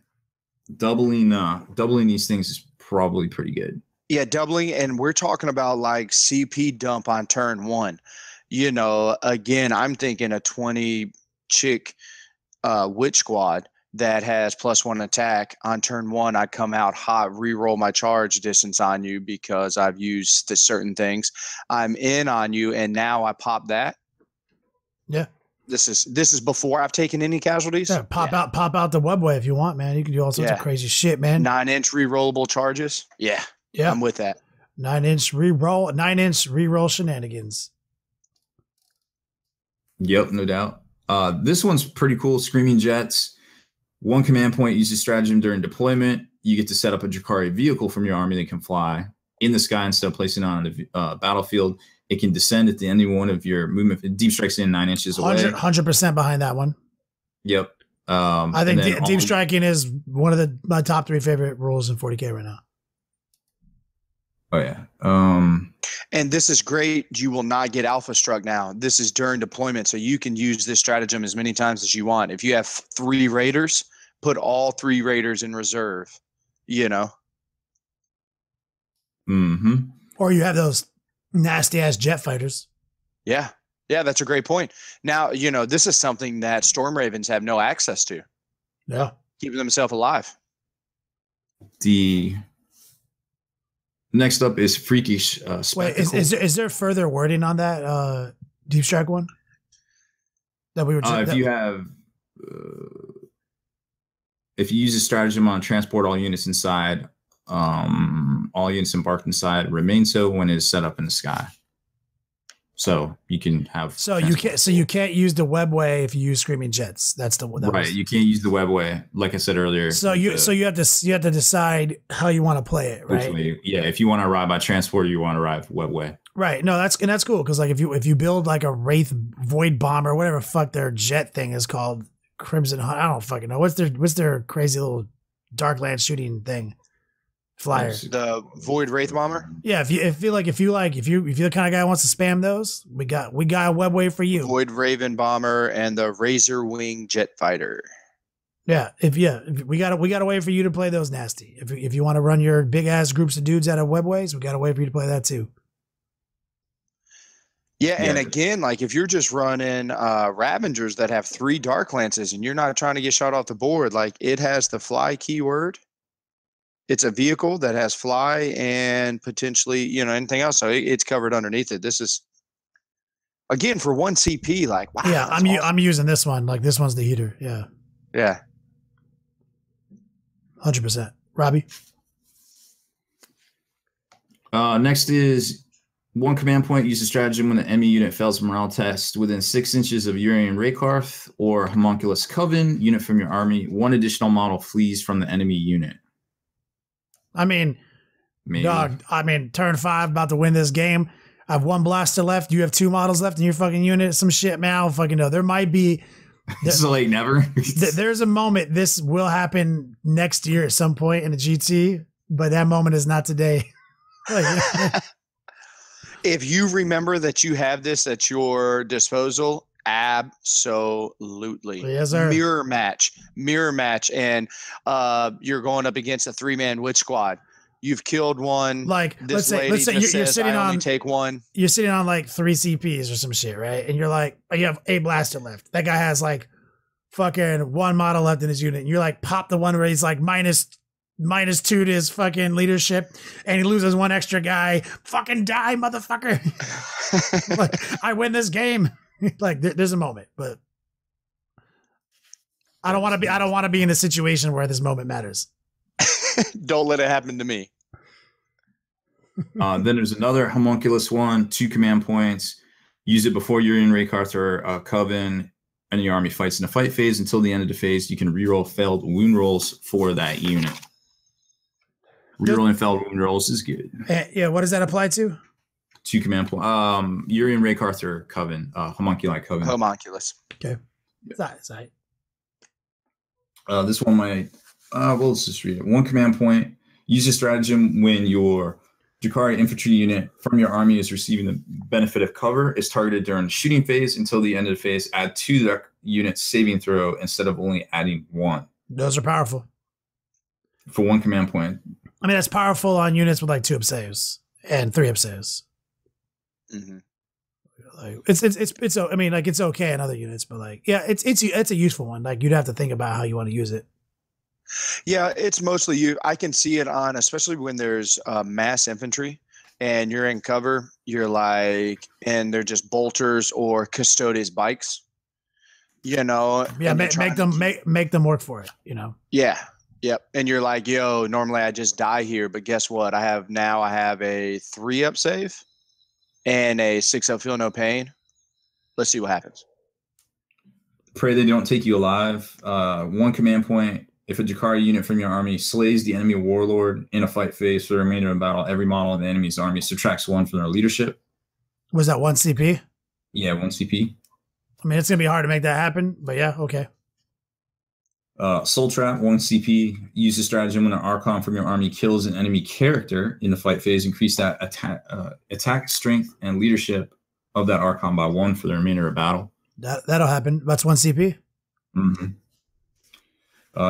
Doubling these things is probably pretty good. Yeah, doubling, and we're talking about like CP dump on turn 1. Again, I'm thinking a 20 chick witch squad. that has +1 attack. On turn 1, I come out hot, re-roll my charge distance on you because I've used the certain things. I'm in on you, and now I pop that. Yeah. This is before I've taken any casualties. Yeah, pop out the webway if you want, man. You can do all sorts of crazy shit, man. 9-inch re-rollable charges. Yeah. Yeah. I'm with that. 9-inch re-roll shenanigans. Yep, no doubt. This one's pretty cool. Screaming Jets. 1 command point uses stratagem during deployment. You get to set up a Drakari vehicle from your army that can fly in the sky instead of placing it on the battlefield. It can descend at the end of one of your movement. Deep strikes in 9 inches away. 100% behind that one. Yep. I think deep striking is one of my top 3 favorite rules in 40K right now. Oh yeah. And this is great. You will not get alpha struck now. This is during deployment, so you can use this stratagem as many times as you want. If you have 3 raiders, put all 3 raiders in reserve. You know. Mm-hmm. Or you have those nasty ass jet fighters. Yeah. Yeah, that's a great point. Now, this is something that Storm Ravens have no access to. Yeah. Keeping themselves alive. The next up is Freakish Spectacle. Wait, is there further wording on that deep strike one? That we were if you use a stratagem on transport all units inside, all units embarked inside remain so when it is set up in the sky. So you can have you can't use the webway if you use Screaming Jets. That's the one. Right. You can't use the webway, like I said earlier. So you have to decide how you want to play it, right? Yeah, if you want to arrive by transport, or you want to arrive webway. Right. No, that's cool because like if you build like a Wraith Void Bomber, whatever the fuck their jet thing is called, Crimson Hunt. I don't fucking know. What's their crazy little Darkland shooting thing? Flyer. The Void Wraith Bomber? Yeah, if you're the kind of guy who wants to spam those, we got a webway for you. Void Raven Bomber and the Razor Wing Jet Fighter. Yeah, we got a way for you to play those nasty. If you want to run your big ass groups of dudes out of webways, we got a way for you to play that too. Yeah, and again, like if you're just running Ravengers that have 3 Dark Lances and you're not trying to get shot off the board, like it has the fly keyword. It's a vehicle that has fly and potentially, anything else. So it's covered underneath it. This is, again, for 1 CP, like, wow. Yeah, I'm using this one. Like, this one's the heater. Yeah. Yeah. 100%. Robbie? Next is 1 command point. Use a stratagem when the enemy unit fails a morale test within 6 inches of Urian Raykarth or Homunculus Coven unit from your army. 1 additional model flees from the enemy unit. I mean, maybe. Dog, turn 5, about to win this game. I have 1 blaster left. You have 2 models left in your fucking unit. Some shit, man. I don't fucking know. There might be. This is like never. There's a moment. This will happen next year at some point in the GT, but that moment is not today. If you remember that you have this at your disposal, absolutely. Yes, sir. Mirror match, and you're going up against a 3-man witch squad. You've killed one. Like this let's say you're sitting on take 1. You're sitting on like 3 CPs or some shit, right? And you're like, you have a blaster left. That guy has like fucking 1 model left in his unit. And you're like, pop the one where he's like minus 2 to his fucking leadership, and he loses 1 extra guy. Fucking die, motherfucker! Like, I win this game. Like there's a moment, but I don't want to be in a situation where this moment matters. Don't let it happen to me. Then there's another Homunculus one, 2 command points. Use it before you're in Raykarth or Coven, and your army fights in the fight phase. Until the end of the phase, you can reroll failed wound rolls for that unit. Rerolling failed wound rolls is good. Yeah, what does that apply to? 2 command points. You're in Raykarth or Coven, Homunculi Coven. Homunculus. Okay. That's right. This one might. Let's just read it. 1 command point. Use a stratagem when your Drakari infantry unit from your army is receiving the benefit of cover. Is targeted during the shooting phase until the end of the phase. Add 2 to that unit's saving throw instead of only adding 1. Those are powerful. For 1 command point. I mean, that's powerful on units with like 2 up saves and 3 up saves. Mm-hmm. Like it's I mean, like it's okay in other units, but like yeah, it's a useful one. Like you'd have to think about how you want to use it. Yeah, it's mostly you. I can see it on, especially when there's mass infantry and you're in cover. You're like, and they're just bolters or custodes bikes. You know, Yeah, make them work for it. You know. Yeah. Yep. And you're like, yo, normally I just die here, but guess what? I have a 3-up save and a 6-up feel no pain. Let's see what happens. Pray they don't take you alive. 1 command point. If a Jakari unit from your army slays the enemy warlord in a fight phase for the remainder of the battle, every model in the enemy's army subtracts 1 from their leadership. Was that 1 CP? Yeah, 1 CP. I mean, it's going to be hard to make that happen, but yeah, okay. Soul Trap, 1 CP. Use the stratagem when an Archon from your army kills an enemy character in the fight phase. Increase that attack strength and leadership of that Archon by 1 for the remainder of battle. That'll happen. That's 1 CP? Mm-hmm.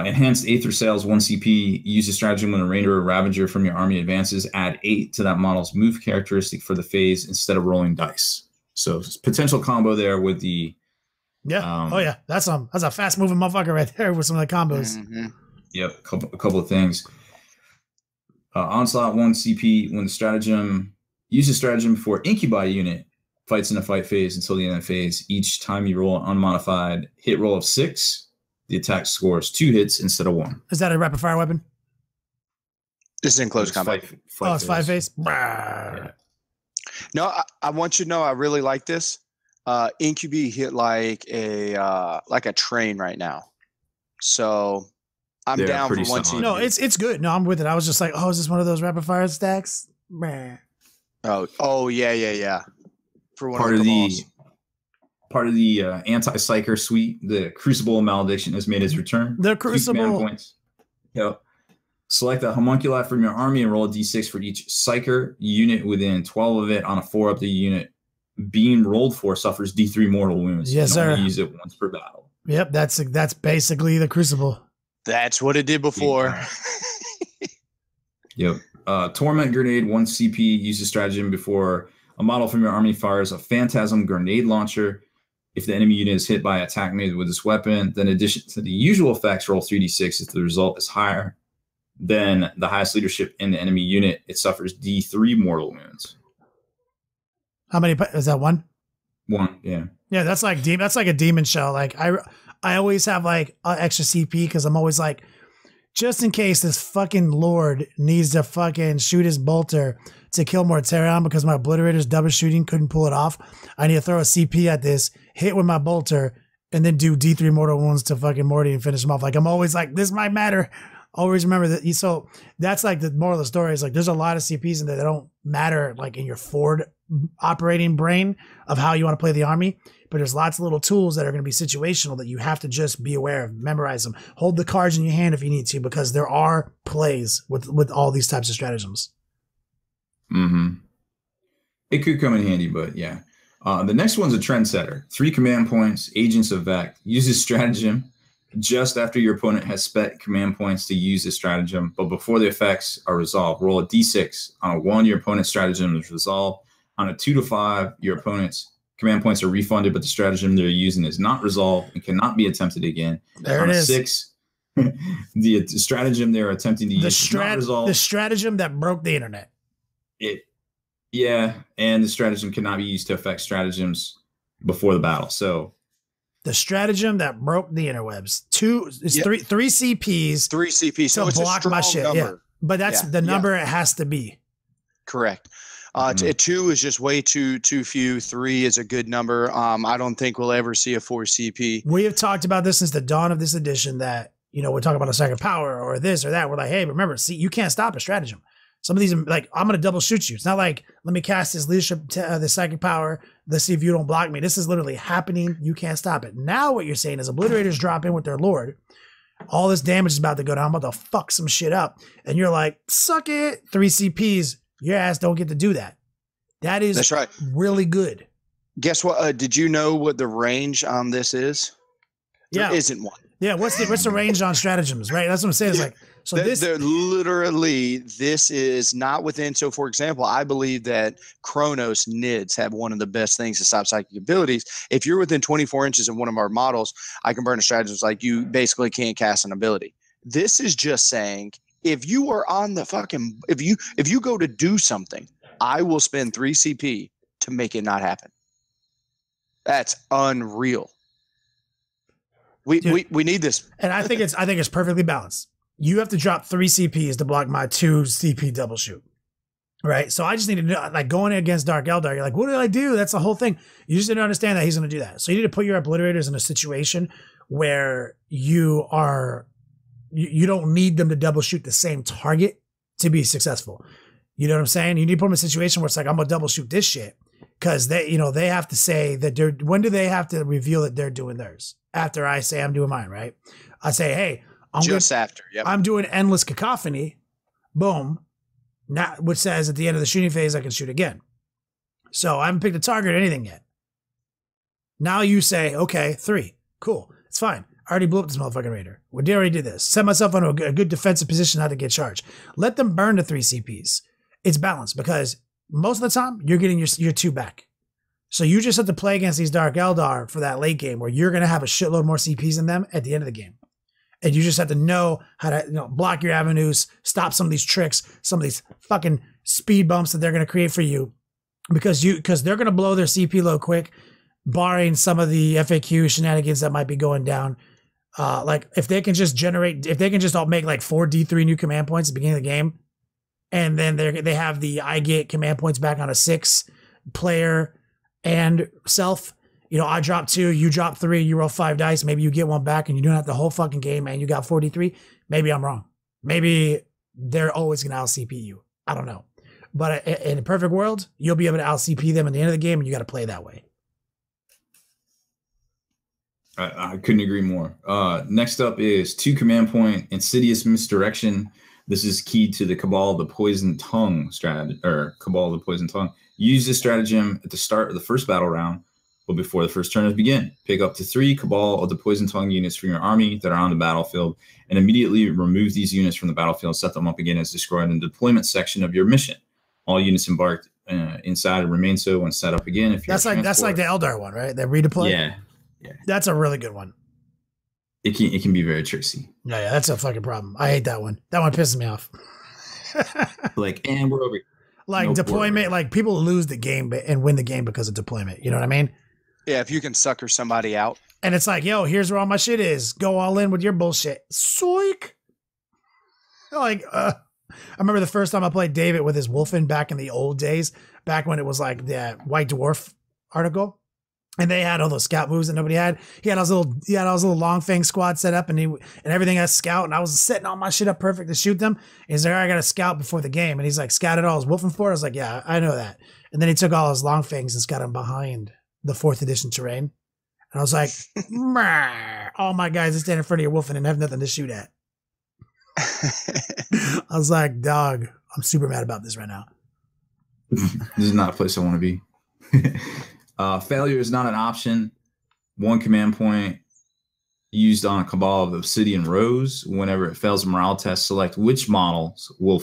Enhanced Aether Sails, 1 CP. Use the stratagem when a Raider or Ravager from your army advances. Add 8 to that model's move characteristic for the phase instead of rolling dice. So potential combo there with the... Yeah. Oh yeah. That's a fast moving motherfucker right there with some of the combos. Mm-hmm. Yep. A couple of things. Onslaught, 1 CP. When the stratagem, use the stratagem before Incubi unit fights in a fight phase until the end of the phase. Each time you roll an unmodified hit roll of 6, the attack scores 2 hits instead of 1. Is that a rapid fire weapon? This is in close combat. It's 5 phase. Yeah. No, I want you to know I really like this. Incubi hit like a train right now. So I'm down for 1 CP. No, it's good. No, I'm with it. I was just like, oh, is this one of those rapid fire stacks? Bah. Oh yeah. For one part of the anti-psyker suite, the Crucible Malediction has made its return. The Crucible points. Yep. Select a homunculi from your army and roll a d6 for each psyker unit within 12 of it. On a 4-up, the unit being rolled for suffers D3 mortal wounds. Yes, sir. Use it once per battle. Yep, that's basically the Crucible. That's what it did before. Yep. Torment Grenade, 1 CP. Use the stratagem before a model from your army fires a Phantasm Grenade Launcher. If the enemy unit is hit by an attack made with this weapon, then in addition to the usual effects, roll 3d6. If the result is higher than the highest leadership in the enemy unit, it suffers D3 mortal wounds. How many is that? 1? 1, yeah. Yeah, that's like a demon shell. Like I always have like extra CP because I'm always like, just in case this fucking lord needs to fucking shoot his bolter to kill Mortarion because my obliterator's double shooting couldn't pull it off. I need to throw a CP at this, hit with my bolter, and then do D3 mortal wounds to fucking Morty and finish him off. Like I'm always like, this might matter. Always remember that. So that's like the moral of the story is like there's a lot of CPs in there that don't matter like in your forward operating brain of how you want to play the army. But there's lots of little tools that are going to be situational that you have to just be aware of, memorize them, hold the cards in your hand if you need to, because there are plays with all these types of stratagems. Mm-hmm. It could come in handy, but yeah. The next one's a trendsetter. 3 command points, Agents of Vec. Uses stratagem just after your opponent has spent command points to use the stratagem, but before the effects are resolved. Roll a d6. On a 1, your opponent's stratagem is resolved. On a 2 to 5, your opponent's command points are refunded, but the stratagem they're using is not resolved and cannot be attempted again. There on it a is. 6, the stratagem they're attempting to use is not resolved. The stratagem that broke the internet. Yeah, and the stratagem cannot be used to affect stratagems before the battle. So the stratagem that broke the interwebs. 3 CPs. 3 CPs. So to it's block a my strong shit. number. Yeah. But that's the number it has to be. Correct. 2 is just way too few. 3 is a good number. I don't think we'll ever see a 4 CP. We have talked about this since the dawn of this edition that, you know, we're talking about a second power or this or that. We're like, hey, remember, see, you can't stop a stratagem. Some of these are like, I'm going to double shoot you. It's not like, let me cast this leadership, the psychic power. Let's see if you don't block me. This is literally happening. You can't stop it. Now what you're saying is obliterators drop in with their lord. All this damage is about to go down. I'm about to fuck some shit up. And you're like, suck it. 3 CPs. Your ass don't get to do that. That's right. Really good. Guess what? Did you know what the range on this is? There isn't one. Yeah, what's the range on stratagems, right? That's what I'm saying. It's like, so they're literally, this is not within. So, for example, I believe that Chronos NIDs have one of the best things to stop psychic abilities. If you're within 24 inches of one of our models, I can burn a stratagem. Like, you basically can't cast an ability. This is just saying, if you are on the fucking, if you go to do something, I will spend 3 CP to make it not happen. That's unreal. We need this. And I think it's perfectly balanced. You have to drop 3 CPs to block my 2 CP double shoot. Right? So I just need to know, like, going against Dark Eldar, you're like, what did I do? That's the whole thing. You just didn't understand that he's going to do that. So you need to put your obliterators in a situation where you don't need them to double shoot the same target to be successful. You know what I'm saying? You need to put them in a situation where it's like, I'm going to double shoot this shit. Because they have to say that when do they have to reveal that they're doing theirs? After I say I'm doing mine, right? I say, hey, I'm doing endless cacophony. Boom. Which says at the end of the shooting phase, I can shoot again. So I haven't picked a target or anything yet. Now you say, okay, 3. Cool. It's fine. I already blew up this motherfucking raider. We already did this. Set myself on a good defensive position not to get charged. Let them burn the 3 CPs. It's balanced because most of the time you're getting your 2 back. So you just have to play against these Dark Eldar for that late game where you're going to have a shitload more CPs than them at the end of the game. And you just have to know how to block your avenues, stop some of these tricks, some of these fucking speed bumps that they're going to create for you because they're going to blow their CP load quick, barring some of the FAQ shenanigans that might be going down. Like if they can just all make like 4 D3 new command points at the beginning of the game, and then they have the I get command points back on a 6 player and self. I drop 2, you drop 3, you roll 5 dice. Maybe you get 1 back and you don't have the whole fucking game and you got 43. Maybe I'm wrong. Maybe they're always going to out-CP you. I don't know. But in a perfect world, you'll be able to out-CP them at the end of the game and you got to play that way. I couldn't agree more. Next up is 2 command point Insidious Misdirection. This is key to the Cabal of the Poison Tongue strategy, or Cabal of the Poison Tongue. Use this stratagem at the start of the first battle round, but before the first turns begin. Pick up to 3 Cabal of the Poison Tongue units from your army that are on the battlefield, and immediately remove these units from the battlefield, set them up again as destroyed in the deployment section of your mission. All units embarked inside remain so when set up again. If that's like the Eldar one, right? That redeploy. Yeah. That's a really good one. It can be very tricksy. Yeah, that's a fucking problem. I hate that one. That one pisses me off. Like, and we're over. Like deployment, like people lose the game and win the game because of deployment. You know what I mean? Yeah, if you can sucker somebody out. And it's like, yo, here's where all my shit is. Go all in with your bullshit. Psych. Like, I remember the first time I played David with his Wolfen back in the old days, back when it was like the White Dwarf article. And they had all those scout moves that nobody had. He had all his little long fang squad set up, and everything has scout. And I was setting all my shit up perfect to shoot them. And he's like, all right, I got to scout before the game. And he's like, scouted all his Wolfen for it. I was like, yeah, I know that. And then he took all his long fangs and scouted them behind the 4th edition terrain. And I was like, all my guys that stand in front of your Wolfen and have nothing to shoot at. I was like, dog, I'm super mad about this right now. This is not a place I want to be. Failure is not an option. 1 command point used on a Cabal of Obsidian Rose. Whenever it fails a morale test, select which models will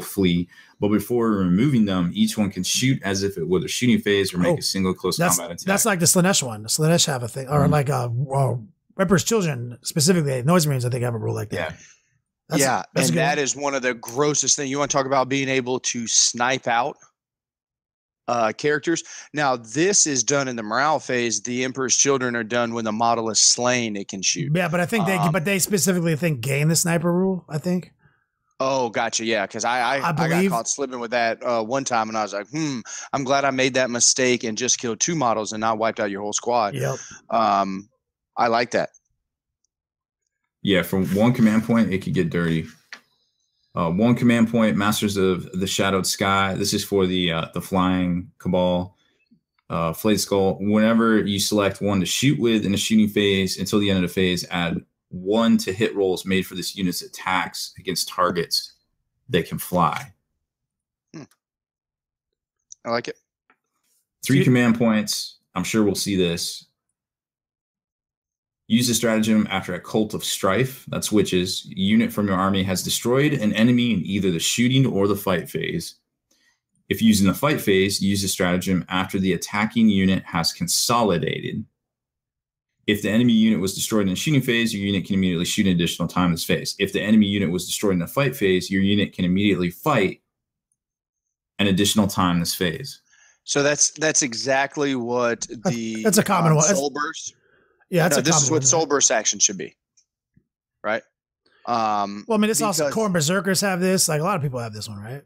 flee. But before removing them, each one can shoot as if it were a shooting phase or make a single close combat attack. That's like the Slanesh one. The Slanesh have a thing, or like Emperor's Children specifically. Noise Marines, I think, have a rule like that. Yeah, and that is one of the grossest things. You want to talk about being able to snipe out characters. Now, this is done in the morale phase. The Emperor's Children are done when the model is slain. It can shoot. Yeah, but I think they specifically gain the sniper rule. I think. Oh, gotcha. Yeah, because I got caught slipping with that one time, and I was like, I'm glad I made that mistake and just killed 2 models and not wiped out your whole squad. Yep. I like that. Yeah, from 1 command point, it could get dirty. 1 command point, Masters of the Shadowed Sky. This is for the flying Cabal. Flayed Skull. Whenever you select 1 to shoot with in a shooting phase until the end of the phase, add 1 to hit rolls made for this unit's attacks against targets that can fly. I like it. 3 command points. I'm sure we'll see this. Use the stratagem after a cult of strife, that's witches, unit from your army has destroyed an enemy in either the shooting or the fight phase. If using the fight phase, use the stratagem after the attacking unit has consolidated. If the enemy unit was destroyed in the shooting phase, your unit can immediately shoot an additional time this phase. If the enemy unit was destroyed in the fight phase, your unit can immediately fight an additional time this phase. So that's exactly what that's a common one. Soul Burst. Yeah, that's this is what Soul Burst action should be, right? Well, I mean, it's also Khorne Berserkers have this. Like a lot of people have this one, right?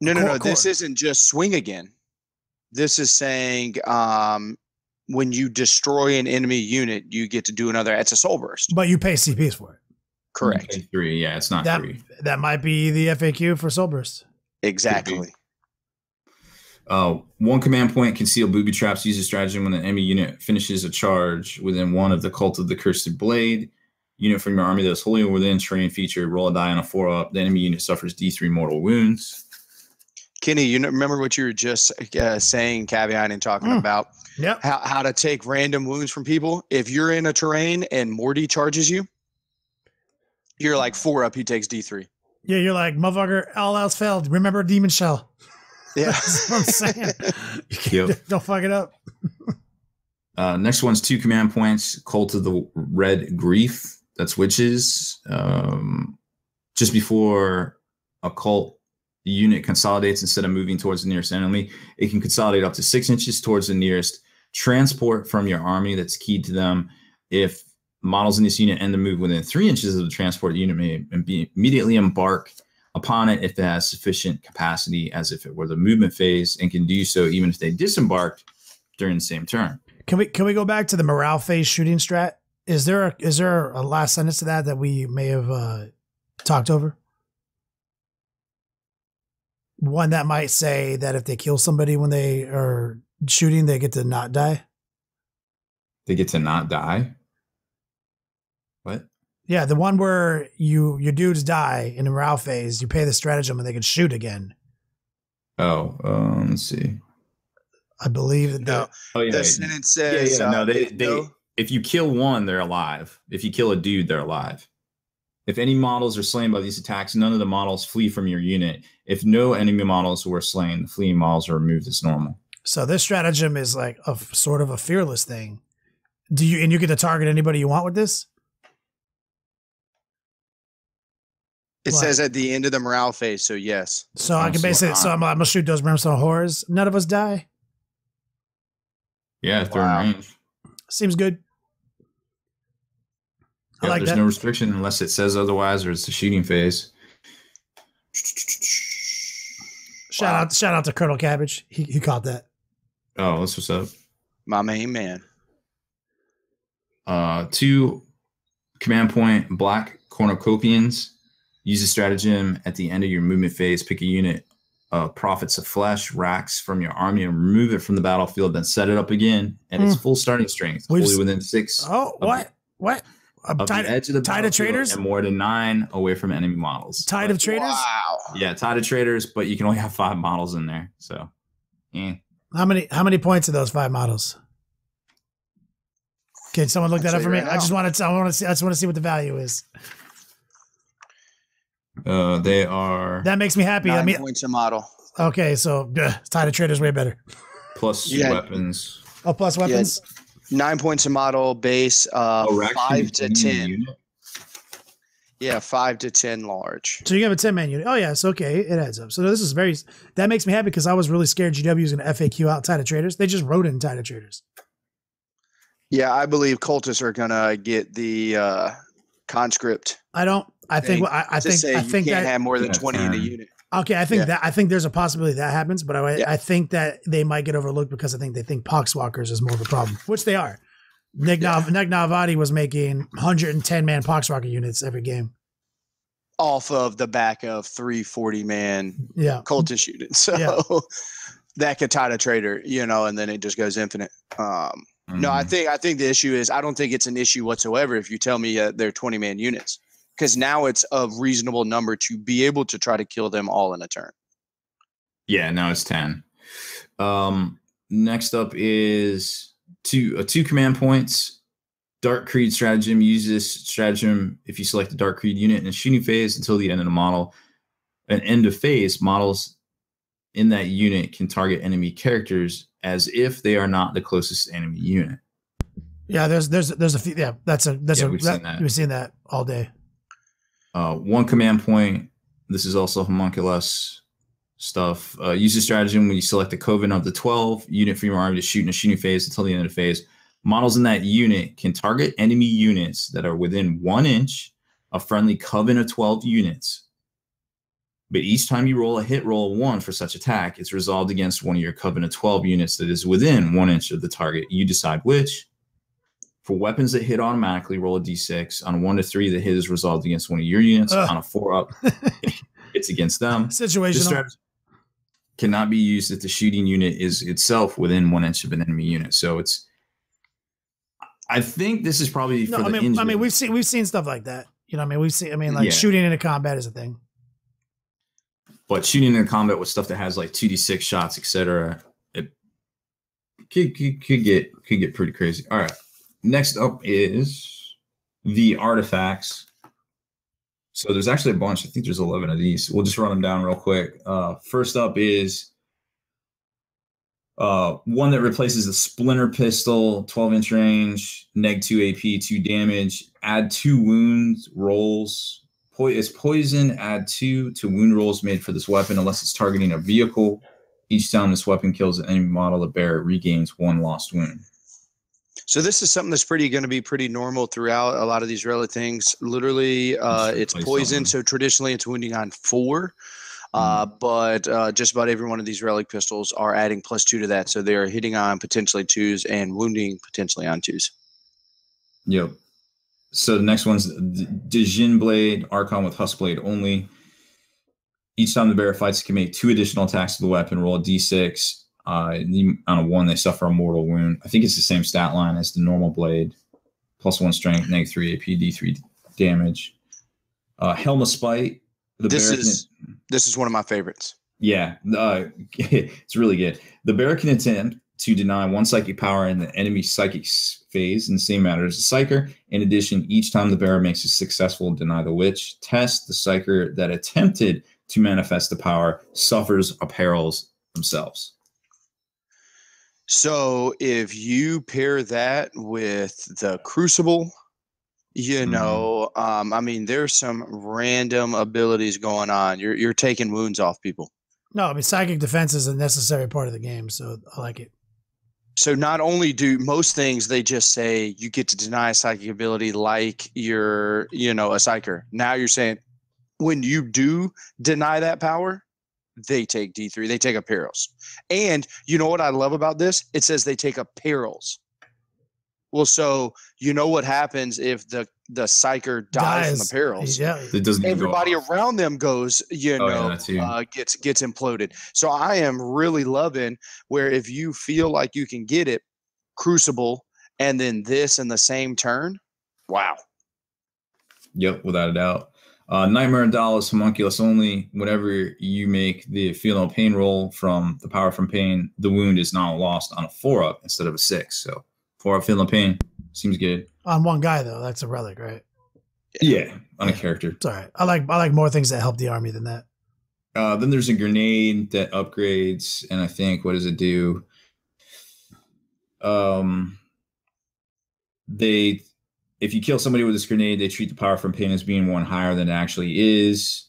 No. This isn't just swing again. This is saying when you destroy an enemy unit, you get to do another. It's a Soul Burst, but you pay CPs for it. Correct. 3, yeah, it's not 3. That might be the FAQ for Soul Burst. Exactly. 1 command point, conceal booby traps. Use a stratagem when an enemy unit finishes a charge within one of the Cult of the Cursed Blade. Unit from your army that is wholly within terrain feature, roll a die on a 4-up. The enemy unit suffers D3 mortal wounds. Kenny, you remember what you were just saying, caveat, and talking about how to take random wounds from people. If you're in a terrain and Morty charges you, you're like 4-up, he takes D3. Yeah, you're like, motherfucker, all else failed. Remember Demon Shell. Yeah. That's what I'm saying. Don't fuck it up. Next one's 2 command points. Cult of the Red Grief. That's witches. Just before a cult unit consolidates, instead of moving towards the nearest enemy, it can consolidate up to 6 inches towards the nearest transport from your army that's keyed to them. If models in this unit end the move within 3 inches of the transport, the unit may immediately embark upon it if it has sufficient capacity as if it were the movement phase, and can do so even if they disembarked during the same turn. Can we go back to the morale phase shooting strat? Is there a last sentence to that we may have talked over? One that might say that if they kill somebody when they are shooting, they get to not die. They get to not die? What? Yeah, the one where your dudes die in the morale phase, you pay the stratagem and they can shoot again. Oh, let's see. I believe that. No. The sentence says, if you kill one, they're alive. If you kill a dude, they're alive. If any models are slain by these attacks, none of the models flee from your unit. If no enemy models were slain, the fleeing models are removed as normal. So this stratagem is like a sort of a fearless thing. You get to target anybody you want with this? It says at the end of the morale phase, so yes. So I can basically, I'm gonna shoot those brimstone horrors. None of us die. Yeah, if they're in range. Seems good. I like there's no restriction unless it says otherwise, or it's the shooting phase. Shout out to Colonel Cabbage. He caught that. Oh, that's what's up. My main man. 2 command point black cornucopians. Use a stratagem at the end of your movement phase. Pick a unit of prophets of flesh, racks from your army, and remove it from the battlefield. Then set it up again at its full starting strength, fully within 6. Oh, what? Of the edge of the Tide of Traders, and more than 9 away from enemy models. Tide of Traders. Wow. Yeah, Tide of Traders, but you can only have 5 models in there. So, How many points are those 5 models? Can someone look that up for me? I just want to see what the value is. They are. That makes me happy. 9 points a model. Okay, so Tide of Traders way better. Plus weapons. Oh, plus weapons. Yeah, 9 points a model base. 5 to 10. Unit. Yeah, 5 to 10 large. So you have a 10-man unit. Oh yeah, so okay, it adds up. So this is that makes me happy because I was really scared GW was going to FAQ out Tide of Traders. They just wrote in Tide of Traders. Yeah, I believe cultists are gonna get the conscript. I think you can't have more than 20 in a unit. Okay, I think there's a possibility that happens, but I think that they might get overlooked because they think Poxwalkers is more of a problem, which they are. Nick Navati was making 110-man Poxwalker units every game. Off of the back of 340-man cultist units. So that could tie a trader, and then it just goes infinite. No, I think the issue is I don't think it's an issue whatsoever if you tell me they're 20-man units, because now it's a reasonable number to be able to try to kill them all in a turn. Yeah, now it's 10. Next up is two command points. Dark Creed stratagem. Use this stratagem if you select the Dark Creed unit in a shooting phase until the end of the model. An end of phase, models in that unit can target enemy characters as if they are not the closest enemy unit. Yeah, there's a few. Yeah, we've seen that all day. One command point. This is also homunculus stuff. Use the stratagem when you select a coven of the 12 unit from your army to shoot in a shooting phase until the end of the phase. Models in that unit can target enemy units that are within 1 inch of friendly coven of 12 units. But each time you roll a hit roll 1 for such attack, it's resolved against one of your coven of 12 units that is within 1 inch of the target. You decide which. For weapons that hit automatically, roll a d6. On a 1 to 3, the hit is resolved against one of your units. On a 4 up, it's against them. Situational. This strategy cannot be used if the shooting unit is itself within 1 inch of an enemy unit. So it's. I think this is probably for the injured. I mean, we've seen stuff like that. You know, what I mean, we've seen. I mean, like shooting into combat is a thing. But shooting in combat with stuff that has like 2d6 shots, etc., it could get pretty crazy. All right. Next up is the artifacts. So there's actually a bunch. I think there's 11 of these. We'll just run them down real quick. First up is one that replaces the splinter pistol, 12-inch range, -2 AP, 2 damage, add 2 wounds rolls. It's poison, add 2 to wound rolls made for this weapon unless it's targeting a vehicle. Each time this weapon kills an enemy model, the bearer regains 1 lost wound. So this is something that's going to be pretty normal throughout a lot of these relic things. Literally, it's poison, so traditionally it's wounding on 4. But just about every one of these relic pistols are adding +2 to that, so they are hitting on potentially 2s and wounding potentially on 2s. Yep. So the next one's Djinn Blade, Archon with Husk Blade only. Each time the bearer fights, it can make 2 additional attacks with the weapon, roll a d6. On a 1, they suffer a mortal wound. I think it's the same stat line as the normal blade. +1 strength, -3 AP, d3 damage. Helm of Spite. This is one of my favorites. Yeah, it's really good. The bearer can attempt to deny 1 psychic power in the enemy psychic phase in the same manner as the psyker. In addition, each time the bearer makes a successful deny the witch test, the psyker that attempted to manifest the power suffers a perils themselves. So if you pair that with the Crucible, you know, I mean, there's some random abilities going on. You're taking wounds off people. No, I mean, psychic defense is a necessary part of the game, so I like it. So not only do most things, they just say you get to deny a psychic ability like you're, a psyker. Now you're saying when you do deny that power, they take D3. They take a perils. And you know what I love about this? It says they take a perils. Well, so you know what happens if the psyker dies from the perils? Yeah. It doesn't Everybody around them goes, gets imploded. So I am really loving where if you feel like you can get it, Crucible, and then this in the same turn, wow. Yep, without a doubt. Nightmare and Dallas, homunculus only. Whenever you make the feel no pain roll from the power from pain, the wound is now lost on a 4-up instead of a 6. So 4-up feel no pain seems good. On one guy though, that's a relic, right? Yeah, on a character. It's all right. I like more things that help the army than that. Then there's a grenade that upgrades, and I think what does it do? If you kill somebody with this grenade, they treat the power from pain as being 1 higher than it actually is.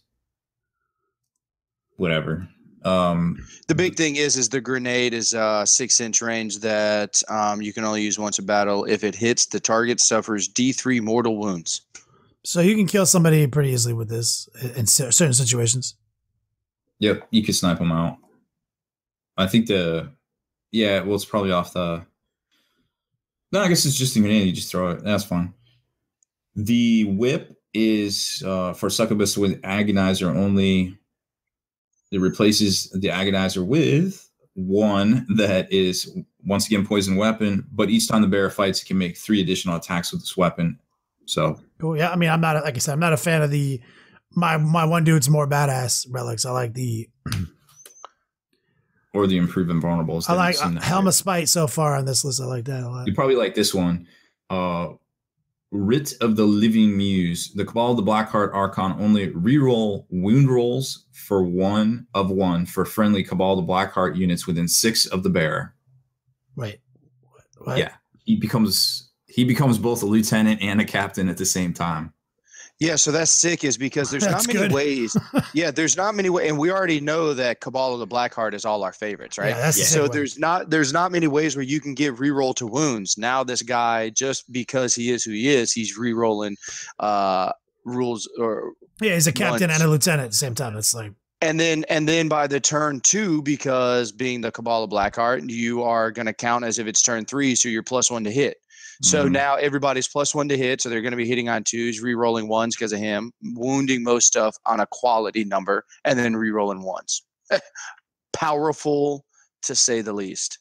Whatever. The big thing is the grenade is 6-inch range that you can only use once a battle. If it hits, the target suffers D3 mortal wounds. So you can kill somebody pretty easily with this in certain situations. Yep, you could snipe them out. I think it's probably off the... No, I guess it's just a grenade. You just throw it. That's fine. The whip is for succubus with agonizer only. It replaces the agonizer with one that is once again poison weapon, but each time the bearer fights, it can make 3 additional attacks with this weapon. So cool. Yeah, I mean, I'm not a fan of the my one dude's more badass relics. I like the or the improved invulnerables. I like Helm of Spite so far on this list. I like that a lot. You probably like this one. Writ of the Living Muse. The Cabal of the Blackheart Archon only reroll wound rolls for 1 of 1 for friendly Cabal of the Blackheart units within 6 of the bearer. Wait, what? Yeah, he becomes both a lieutenant and a captain at the same time. Yeah, so that's sick is because there's not many ways. Yeah, there's not many ways. And we already know that Cabal of the Blackheart is all our favorites, right? Yeah, that's the so sick one. there's not many ways where you can get reroll to wounds. Now this guy, just because he is who he is, he's rerolling rules or Yeah, he's a captain ones. and a lieutenant at the same time. It's like And then by the turn 2, because being the Cabal of Blackheart, you are going to count as if it's turn 3, so you're +1 to hit. So now everybody's +1 to hit, so they're going to be hitting on 2s, re-rolling 1s because of him, wounding most stuff on a quality number, and then re-rolling 1s. Powerful, to say the least.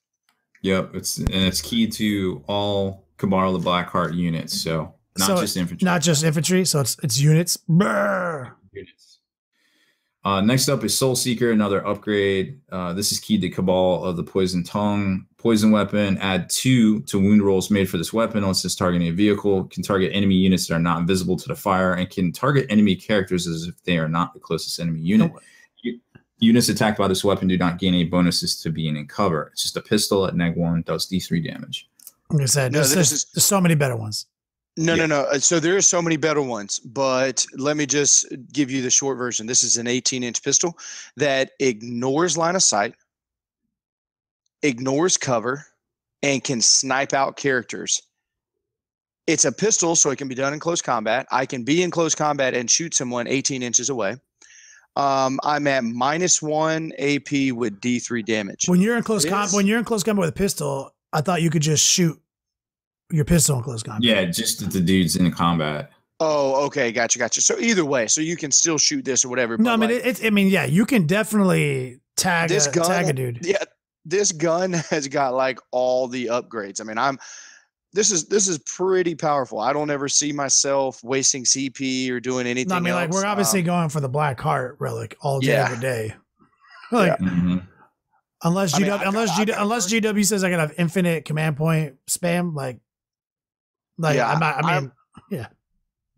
Yep, it's key to all Cabal of the Blackheart units, so just infantry. Not just infantry, so it's units. Brrr. Units. Next up is Soul Seeker, another upgrade. This is keyed to Cabal of the Poison Tongue. Poison weapon, add 2 to wound rolls made for this weapon once it's targeting a vehicle. Can target enemy units that are not visible to the fire, and can target enemy characters as if they are not the closest enemy unit. Units attacked by this weapon do not gain any bonuses to being in cover. It's just a pistol at -1, does D3 damage. Like I said, there's so many better ones. No. So there are so many better ones, but let me just give you the short version. This is an 18-inch pistol that ignores line of sight, ignores cover, and can snipe out characters. It's a pistol, so it can be done in close combat. I can be in close combat and shoot someone 18 inches away. I'm at -1 AP with D3 damage. When you're in close combat with a pistol, I thought you could just shoot your pistol in close combat. Yeah, just the dudes in combat. Oh, okay, gotcha. So either way, so you can still shoot this or whatever. No, I mean, yeah, you can definitely tag a dude. Yeah, this gun has got like all the upgrades. I mean, this is pretty powerful. I don't ever see myself wasting CP or doing anything. No, I mean, else. like we're obviously going for the Black Heart relic all day, every day. Like, unless GW says I can have infinite command point spam,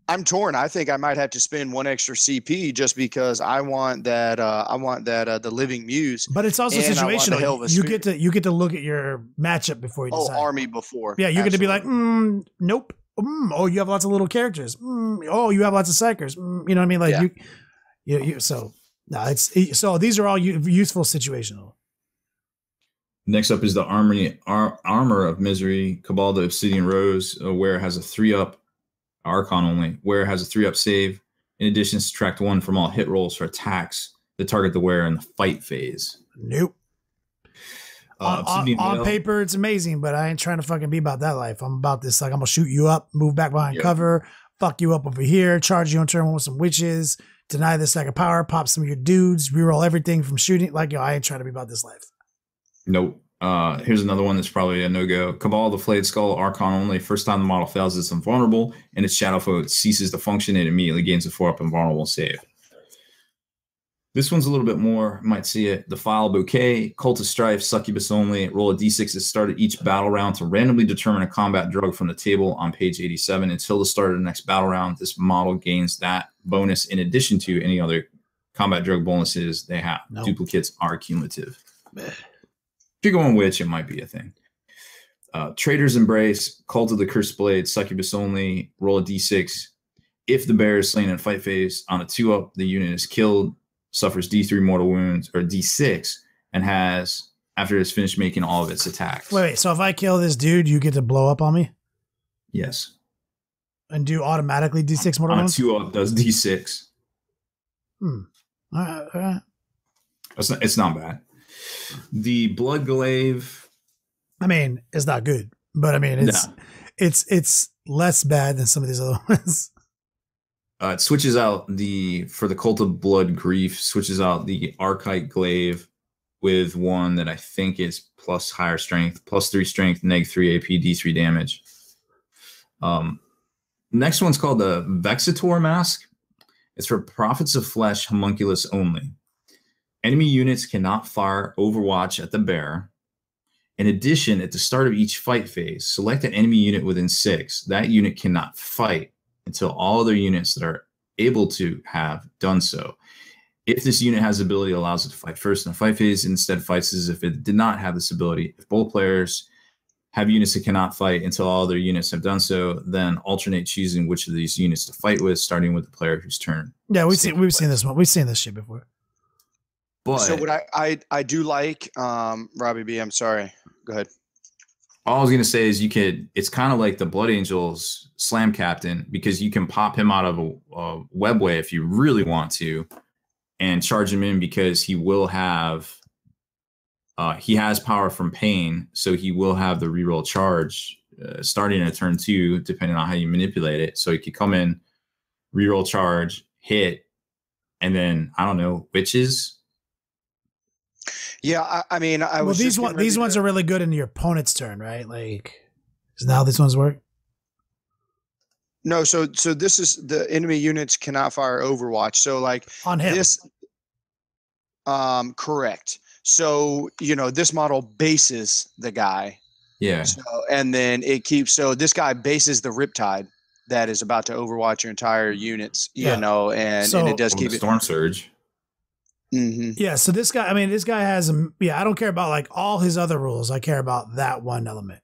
I'm torn. I think I might have to spend 1 extra CP just because I want that. The Living Muse. But it's also situational. You get to look at your matchup before you decide. Army before. Yeah, you get to be like, nope. Oh, you have lots of little characters. Oh, you have lots of psychers. You know what I mean? Like so these are all useful situational. Next up is the Armor of Misery, Cabal of the Obsidian Rose, where it has a 3-up, Archon only, where it has a 3-up save. In addition, subtract 1 from all hit rolls for attacks that target the wearer in the fight phase. Nope. On paper, it's amazing, but I ain't trying to fucking be about that life. I'm about this, like, I'm going to shoot you up, move back behind cover, fuck you up over here, charge you on turn 1 with some witches, deny this stack of power, pop some of your dudes, reroll everything from shooting. Like, I ain't trying to be about this life. Nope. Here's another one that's probably a no-go. Cabal of the Flayed Skull, Archon only. First time the model fails, it's invulnerable, and its shadow foe ceases to function. It immediately gains a 4-up invulnerable save. This one's a little bit more, you might see it. Defile Bouquet, Cult of Strife, Succubus only. Roll a d6 at the start of each battle round to randomly determine a combat drug from the table on page 87. Until the start of the next battle round, this model gains that bonus in addition to any other combat drug bonuses they have. Nope. Duplicates are cumulative. If you're going witch, it might be a thing. Traitor's Embrace, Cult of the Cursed Blade, Succubus only. Roll a d6. If the bear is slain in fight phase on a 2-up, the unit is killed, suffers d3 mortal wounds, or d6, and has, after it's finished making all of its attacks. Wait, so if I kill this dude, you get to blow up on me? Yes. And do automatically d6 mortal wounds? On a 2-up, does d6. All right. It's not bad. The Blood Glaive, I mean, it's not good, but I mean, it's less bad than some of these other ones. It switches out for the Cult of Blood Grief, switches out the Archite Glaive with one that I think is plus higher strength, +3 strength, -3 AP, D3 damage. Next one's called the Vexator Mask. It's for Prophets of Flesh Homunculus only. Enemy units cannot fire Overwatch at the bearer. In addition, at the start of each fight phase, select an enemy unit within 6. That unit cannot fight until all other units that are able to have done so. If this unit has the ability that allows it to fight first in the fight phase, instead fights as if it did not have this ability. If both players have units that cannot fight until all other units have done so, then alternate choosing which of these units to fight with, starting with the player whose turn. Yeah, we've seen this one. We've seen this shit before. But so what I do like, Robbie B, I'm sorry. Go ahead. All I was gonna say is it's kind of like the Blood Angels Slam Captain, because you can pop him out of a webway if you really want to, and charge him in, because he will have he has power from pain, so he will have the reroll charge starting at turn 2, depending on how you manipulate it. So he could come in, reroll charge, hit, and then I don't know, witches. Yeah, I mean, these ones are really good in your opponent's turn, right? Like, is now these ones work? No, so this is the enemy units cannot fire Overwatch. So like on him. This, correct. So this model bases the guy. Yeah. So, and then it keeps. So this guy bases the Riptide that is about to Overwatch your entire units. And it does keep the Storm Surge. Mm-hmm. Yeah, so this guy has I don't care about like all his other rules. I care about that one element.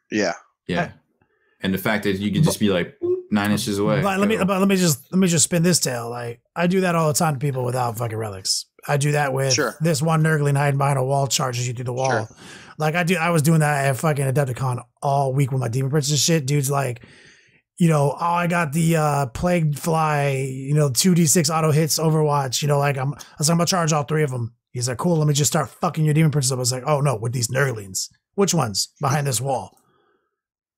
Yeah. And the fact that you can just be like 9 inches away. But let me just spin this tail. Like, I do that all the time to people without fucking relics. I do that with this one Nurgling hiding behind a wall charges you through the wall. Sure. Like I was doing that at fucking Adepticon all week with my Demon Princess shit. Dude's like, I got the Plague Fly, 2d6 auto hits Overwatch. I was like, I'm gonna charge all 3 of them. He's like, cool, let me just start fucking your Demon Princess up. I was like, oh no, with these Nurglings. Which ones? Behind this wall.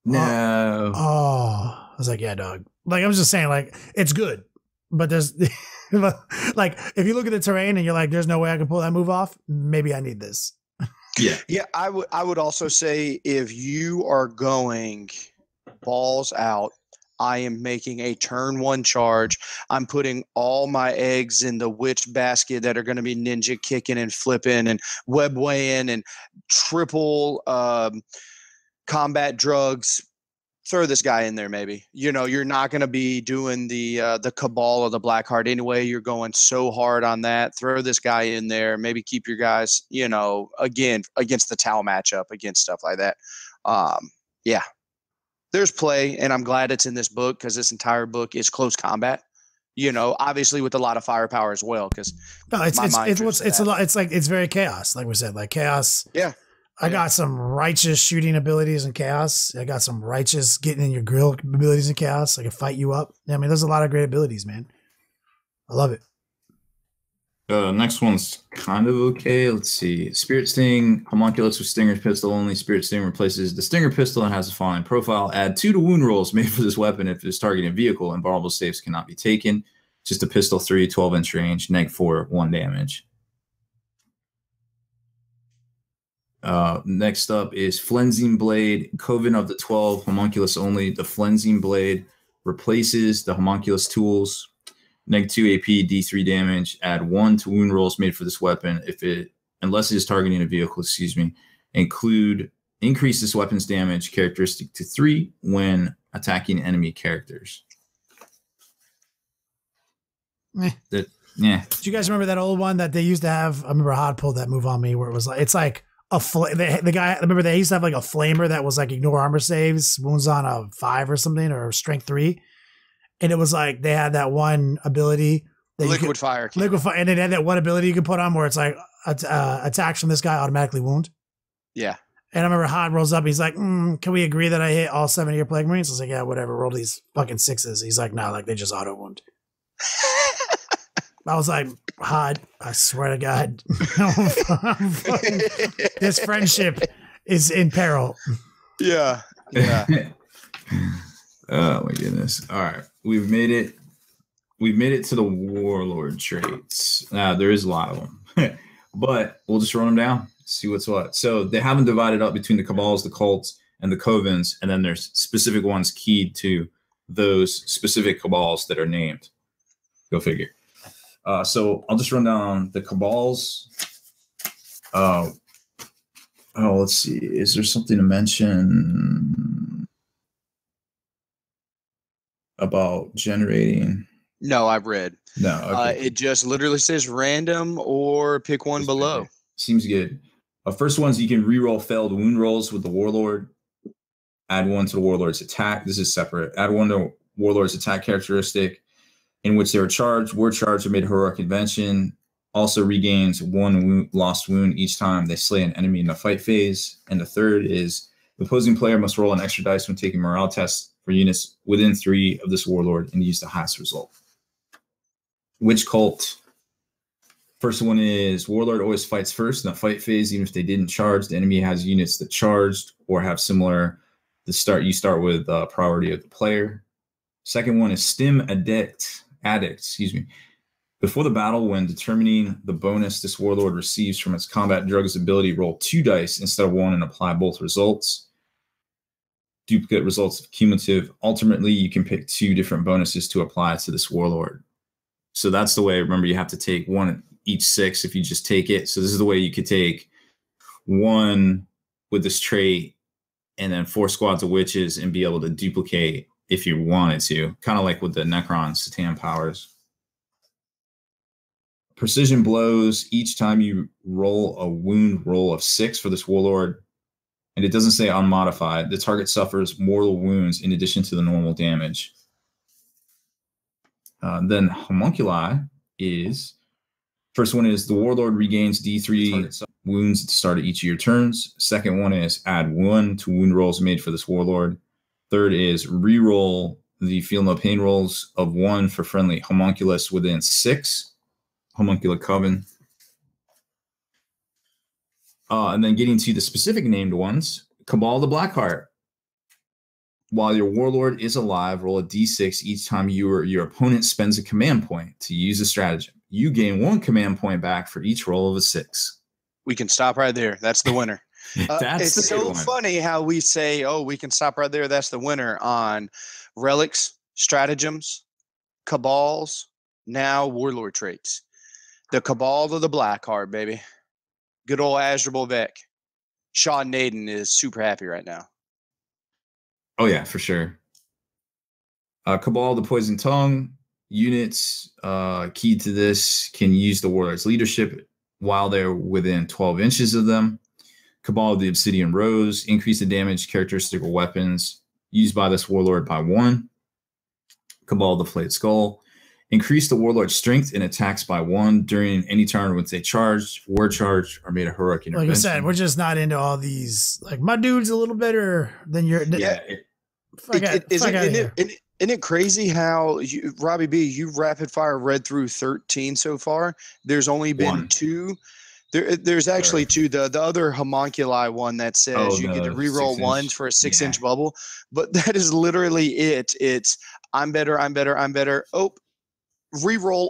No. I was like, yeah, dog. Like, I was just saying, like, it's good. But there's like, if you look at the terrain and you're like, there's no way I can pull that move off, maybe I need this. Yeah, I would also say, if you are going balls out, I am making a turn 1 charge. I'm putting all my eggs in the witch basket that are going to be ninja kicking and flipping and web weighing and triple combat drugs. Throw this guy in there, maybe. You're not going to be doing the Cabal or the Blackheart anyway. You're going so hard on that. Throw this guy in there. Maybe keep your guys, again, against the Tau matchup, against stuff like that. Yeah. There's play, and I'm glad it's in this book, because this entire book is close combat. Obviously with a lot of firepower as well. Because it's very chaos, like we said, like chaos. Yeah. I got some righteous shooting abilities in chaos. I got some righteous getting in your grill abilities in chaos. I can fight you up. I mean, there's a lot of great abilities, man. I love it. Next one's kind of okay. Let's see. Spirit Sting, Homunculus with Stinger's Pistol only. Spirit Sting replaces the Stinger Pistol and has a following profile. Add 2 to wound rolls made for this weapon if it's targeting vehicle. Invulnerable saves cannot be taken. Just a pistol 3, 12-inch range, -4, 1 damage. Next up is Flensing Blade, Coven of the 12, Homunculus only. The Flensing Blade replaces the Homunculus tools. -2 AP, D3 damage. Add 1 to wound rolls made for this weapon unless it is targeting a vehicle, increase this weapon's damage characteristic to 3 when attacking enemy characters. Did you guys remember that old one that they used to have? I remember Hod pulled that move on me where it was like, it's like the guy, remember they used to have like a flamer that was like ignore armor saves, wounds on a 5 or something, or strength 3. And it was like they had that one ability that liquid fire, and they had that one ability you could put on where it's like attacks from this guy automatically wound. Yeah. And I remember Hod rolls up. He's like, "Can we agree that I hit all 7 of your Plague Marines?" I was like, "Yeah, whatever. Roll these fucking 6s." He's like, "No, like they just auto wound." I was like, Hod, I swear to God, this friendship is in peril. Yeah. Oh my goodness. All right. We've made it to the warlord traits. There is a lot of them, but we'll just run them down, see what's what. So they have them divided up between the Cabals, the cults, and the covens, and then there's specific ones keyed to those specific Cabals that are named. Go figure. So I'll just run down the Cabals. Oh, let's see. Is there something to mention about generating? No, I've read. No. Okay. It just literally says random or pick one below. Okay. Seems good. First one's you can reroll failed wound rolls with the Warlord. Add one to the Warlord's attack. This is separate. Add one to Warlord's attack characteristic in which they were charged or made a heroic invention. Also regains one lost wound each time they slay an enemy in the fight phase. And the third is the opposing player must roll an extra dice when taking morale tests for units within 3 of this Warlord and use the highest result. Which cult? First one is Warlord always fights first in the fight phase, even if they didn't charge. The enemy has units that charged or have similar. You start with priority of the player. Second one is Stim Addict. Before the battle, when determining the bonus this Warlord receives from its combat drugs ability, roll 2 dice instead of 1 and apply both results. Duplicate results of cumulative. Ultimately, you can pick 2 different bonuses to apply to this Warlord. So that's the way. Remember, you have to take 1 each 6 if you just take it. So this is the way you could take 1 with this trait and then 4 squads of witches and be able to duplicate if you wanted to. Kind of like with the Necron Satan powers. Precision blows. Each time you roll a wound roll of 6 for this Warlord, and it doesn't say unmodified, the target suffers mortal wounds in addition to the normal damage. Then Homunculi is, first one is the Warlord regains D3 wounds at the start of each of your turns. Second one is add 1 to wound rolls made for this Warlord. Third is reroll the feel no pain rolls of 1 for friendly homunculus within 6 homuncula coven. And then getting to the specific named ones, Cabal the Blackheart. While your Warlord is alive, roll a d6 each time your opponent spends a command point to use a stratagem. You gain 1 command point back for each roll of a 6. We can stop right there. That's the winner. It's so funny how we say, oh, we can stop right there. That's the winner on Relics, Stratagems, Cabals, now Warlord traits. The Cabal of the Blackheart, baby. Good old Azrael Vec. Sean Naden is super happy right now. Oh, yeah, for sure. Cabal, the Poison Tongue. Units key to this can use the Warlord's leadership while they're within 12 inches of them. Cabal, the Obsidian Rose. Increase the damage characteristic of weapons used by this Warlord by 1. Cabal, the Flayed Skull. Increase the Warlord's strength and attacks by 1 during any turn when they charged, were charged, or made a heroic intervention. Like I said, we're just not into all these. Like, my dude's a little better than your. Yeah. Isn't it crazy how, Robbie B, you rapid fire read through 13 so far? There's only been 1. 2. There's actually 2. The other homunculi one that says you get to reroll 1s for a 6-inch bubble. But that is literally it. It's I'm better. Oh, reroll,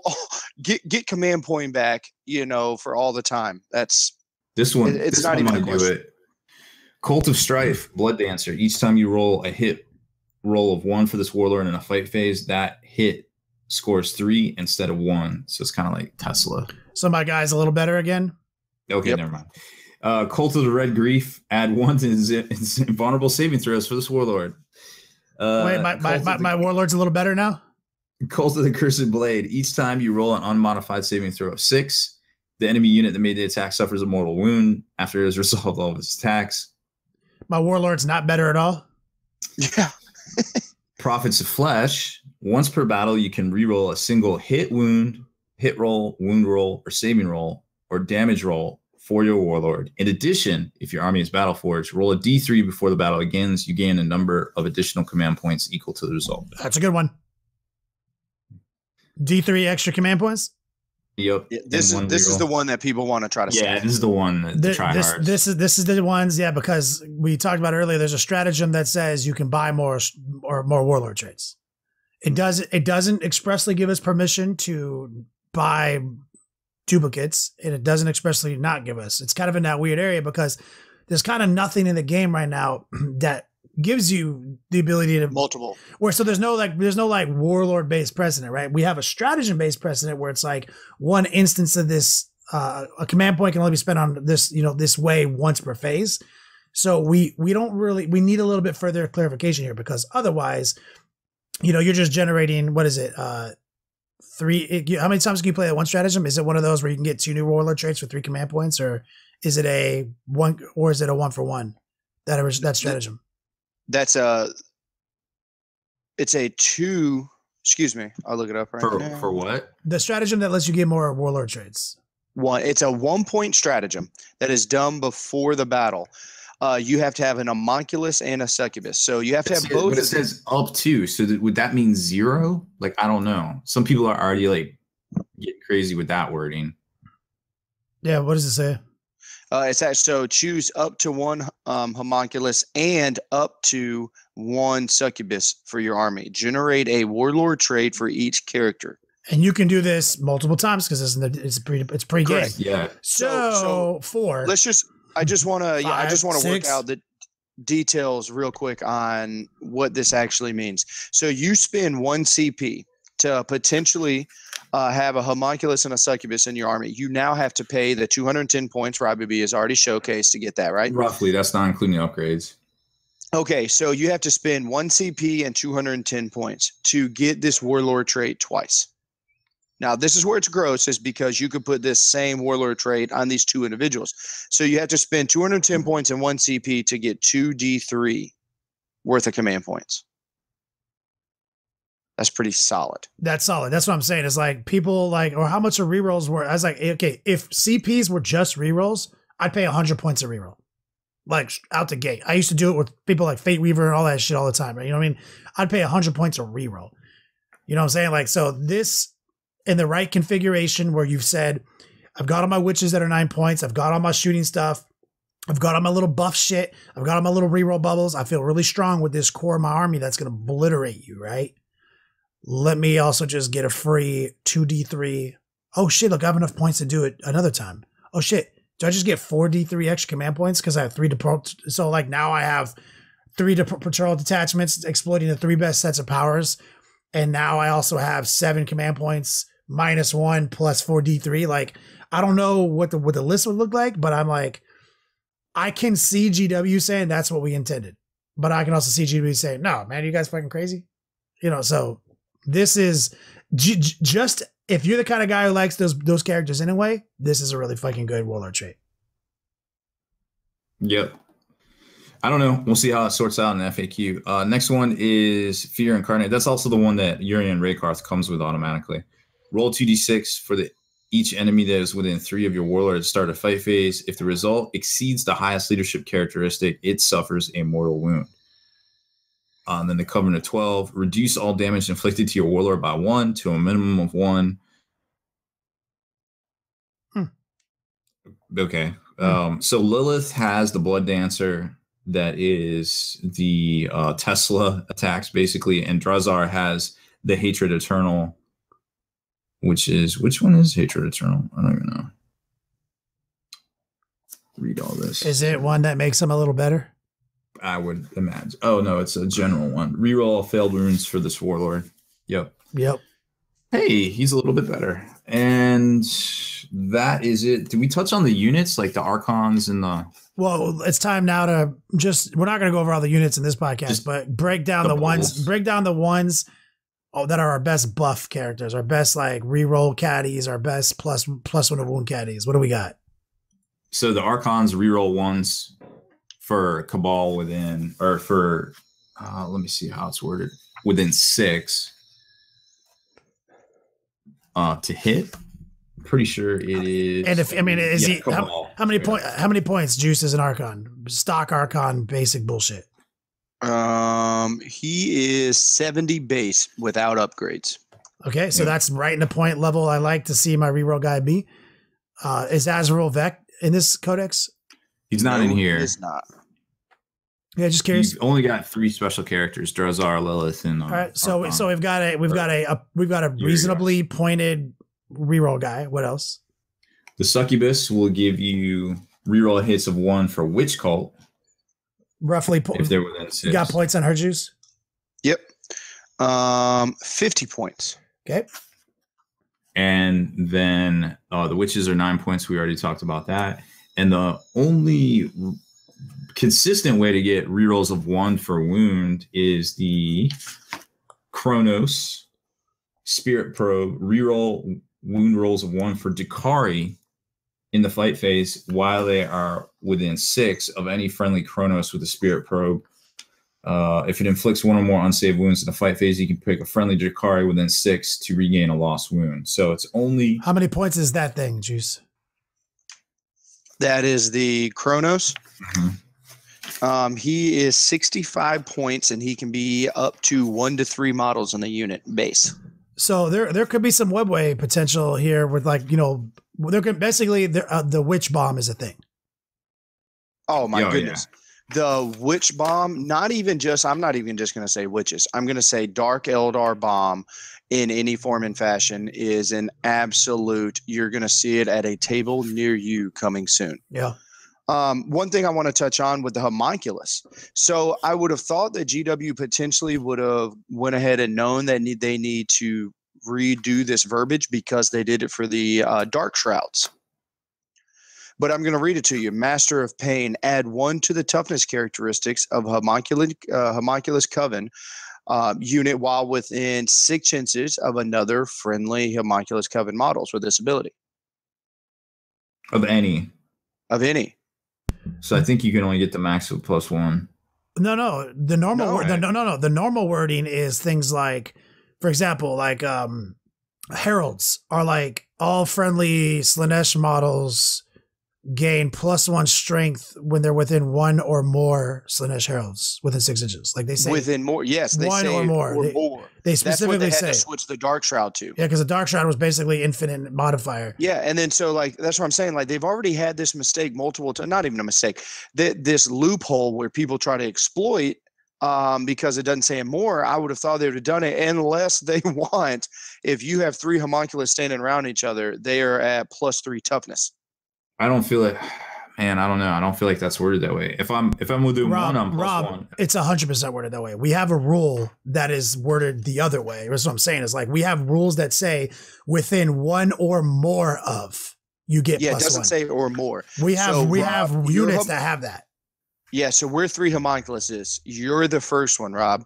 get command point back, for all the time. That's this one. It's not even a question. Cult of Strife, Blood Dancer. Each time you roll a hit roll of 1 for this Warlord in a fight phase, that hit scores 3 instead of 1. So it's kind of like Tesla. So my guy's a little better again. Okay, Never mind. Cult of the Red Grief. Add 1 to invulnerable saving throws for this Warlord. Wait, my Warlord's a little better now? Cult of the Cursed Blade. Each time you roll an unmodified saving throw of 6, the enemy unit that made the attack suffers a mortal wound after it has resolved all of its attacks. My Warlord's not better at all? Yeah. Prophets of Flesh. Once per battle, you can reroll a single hit roll, wound roll, or saving roll, or damage roll for your Warlord. In addition, if your army is Battleforged, roll a d3 before the battle begins. You gain a number of additional command points equal to the result. That's a good one. D3 extra command points? Yep. Yeah, this is the one that people want to try to say. Yeah, this is the one to try hard. This is the ones, because we talked about earlier, there's a stratagem that says you can buy more Warlord traits. It doesn't expressly give us permission to buy duplicates, and it doesn't expressly not give us. It's kind of in that weird area because there's kind of nothing in the game right now that gives you the ability to multiple. So there's no Warlord based precedent, right? We have a stratagem based precedent where it's like one instance of this a command point can only be spent on this, this way once per phase. So we don't really, we need a little bit further clarification here, because otherwise, you're just generating, what is it? How many times can you play that one stratagem? Is it one of those where you can get 2 new warlord traits for 3 command points, or is it a 1 for 1? That stratagem. It's a 2. Excuse me, I'll look it up now. For what? The stratagem that lets you get more warlord traits. It's a 1-point stratagem that is done before the battle. You have to have an homunculus and a succubus. So you have to have both. But it says up to. So would that mean 0? Like, I don't know. Some people are already like getting crazy with that wording. Yeah, what does it say? It's that, so choose up to 1 homunculus and up to 1 succubus for your army. Generate a warlord trait for each character. And you can do this multiple times because it's pre-game. Yeah. So 4. I just want to work 6. out the details real quick on what this actually means. So you spend 1 CP to potentially have a homunculus and a succubus in your army. You now have to pay the 210 points Robbie B has already showcased to get that, right? Roughly. That's not including the upgrades. Okay, so you have to spend 1 CP and 210 points to get this warlord trait twice. Now, this is where it's gross, is because you could put this same warlord trait on these 2 individuals. So you have to spend 210 points and 1 CP to get 2d3 worth of command points. That's pretty solid. That's solid. That's what I'm saying. It's like people or how much are rerolls were? I was like, okay, if CPs were just rerolls, I'd pay 100 points a reroll. Like out the gate. I used to do it with people like Fate Weaver and all that shit all the time. Right? You know what I mean? I'd pay 100 points a reroll. You know what I'm saying? Like, so this, in the right configuration where you've said, I've got all my witches that are 9 points. I've got all my shooting stuff. I've got all my little buff shit. I've got all my little reroll bubbles. I feel really strong with this core of my army that's going to obliterate you, right? Let me also just get a free 2d3. Oh shit, look, I have enough points to do it another time. Oh shit, do I just get 4d3 extra command points because I have 3 so like now I have 3 patrol detachments exploiting the 3 best sets of powers. And now I also have 7 command points -1 plus 4d3. Like, I don't know what the list would look like, but I'm like, I can see GW saying that's what we intended. But I can also see GW saying, no, man, you guys fucking crazy? So this is just, if you're the kind of guy who likes those characters anyway, this is a really fucking good warlord trait. Yep. I don't know. We'll see how it sorts out in the FAQ. Next one is Fear Incarnate. That's also the one that Urian Raykarth comes with automatically. Roll 2d6 for each enemy that is within 3 of your warlord at the start of fight phase. If the result exceeds the highest leadership characteristic, it suffers a mortal wound. And then the Covenant of 12, reduce all damage inflicted to your warlord by 1 to a minimum of 1. Okay. So Lilith has the Blood Dancer that is the Tesla attacks, basically, and Drazar has the Hatred Eternal, which one is Hatred Eternal? I don't even know. Read all this. Is it one that makes him a little better? I would imagine. Oh, no, it's a general one. Reroll all failed wounds for this warlord. Yep. Hey, he's a little bit better. And that is it. Did we touch on the units, like the Archons and the... Well, it's time now to we're not going to go over all the units in this podcast, but break down the ones that are our best buff characters, our best like reroll caddies, our best plus 1 to wound caddies. What do we got? So the Archons reroll 1s for Cabal within, or for, let me see how it's worded, within 6 to hit. Pretty sure it is. And if, I mean, is he, how many points Juice is an Archon? Stock Archon, basic bullshit. He is 70 base without upgrades. Okay, so that's right in the point level I like to see my reroll guy be. Is Azrael Vec in this codex? He's not in here. He's not. Yeah, just curious. He's only got 3 special characters: Drazar, Lilith, and all right. So we've got a reasonably pointed reroll guy. What else? The Succubus will give you reroll hits of 1 for Witch Cult. Roughly, if they're within 6. You got points on her Juice? Yep. 50 points. Okay. And then the witches are 9 points. We already talked about that. And the only consistent way to get rerolls of 1 for wound is the Chronos Spirit Probe. Reroll wound rolls of 1 for Dakari in the fight phase while they are within 6 of any friendly Chronos with a Spirit Probe. If it inflicts 1 or more unsaved wounds in the fight phase, you can pick a friendly Dakari within 6 to regain a lost wound. So it's only... How many points is that thing, Juice? That is the Chronos. Mm-hmm. He is 65 points, and he can be up to 1 to 3 models on the unit base. So there could be some webway potential here with, like, you know, there could basically the witch bomb is a thing. Oh my goodness. Yeah. The witch bomb, not even just, I'm not even just going to say witches. I'm going to say Dark Eldar bomb in any form and fashion is an absolute, you're going to see it at a table near you coming soon. Yeah. One thing I want to touch on with the homunculus. So I would have thought that GW potentially would have went ahead and known that they need to redo this verbiage because they did it for the Dark Shrouds. But I'm going to read it to you. Master of Pain, add 1 to the toughness characteristics of homunculus coven unit while within 6 inches of another friendly homunculus coven models with this ability. Of any. Of any. So I think you can only get the max of +1. No. The normal no. The normal wording is things like, for example, like heralds are like all friendly Slanesh models gain +1 strength when they're within 1 or more Slanesh heralds within 6 inches. Like they say within more, yes, they 1 say or more. They specifically that's what they had say to switch the Dark Shroud to. Yeah, because the Dark Shroud was basically infinite modifier. Yeah, and then so like that's what I'm saying. Like they've already had this mistake multiple times. Not even a mistake. This loophole where people try to exploit because it doesn't say more. I would have thought they would have done it unless they want. If you have 3 homunculus standing around each other, they are at +3 toughness. I don't feel it, man. I don't know. I don't feel like that's worded that way. If I'm doing Rob, 1, I'm +1. It's 100% worded that way. We have a rule that is worded the other way. That's what I'm saying. Is like we have rules that say within 1 or more of you get. Yeah, it doesn't say or more. We have units that have that. Yeah, so we're 3 homunculuses. You're the first one, Rob.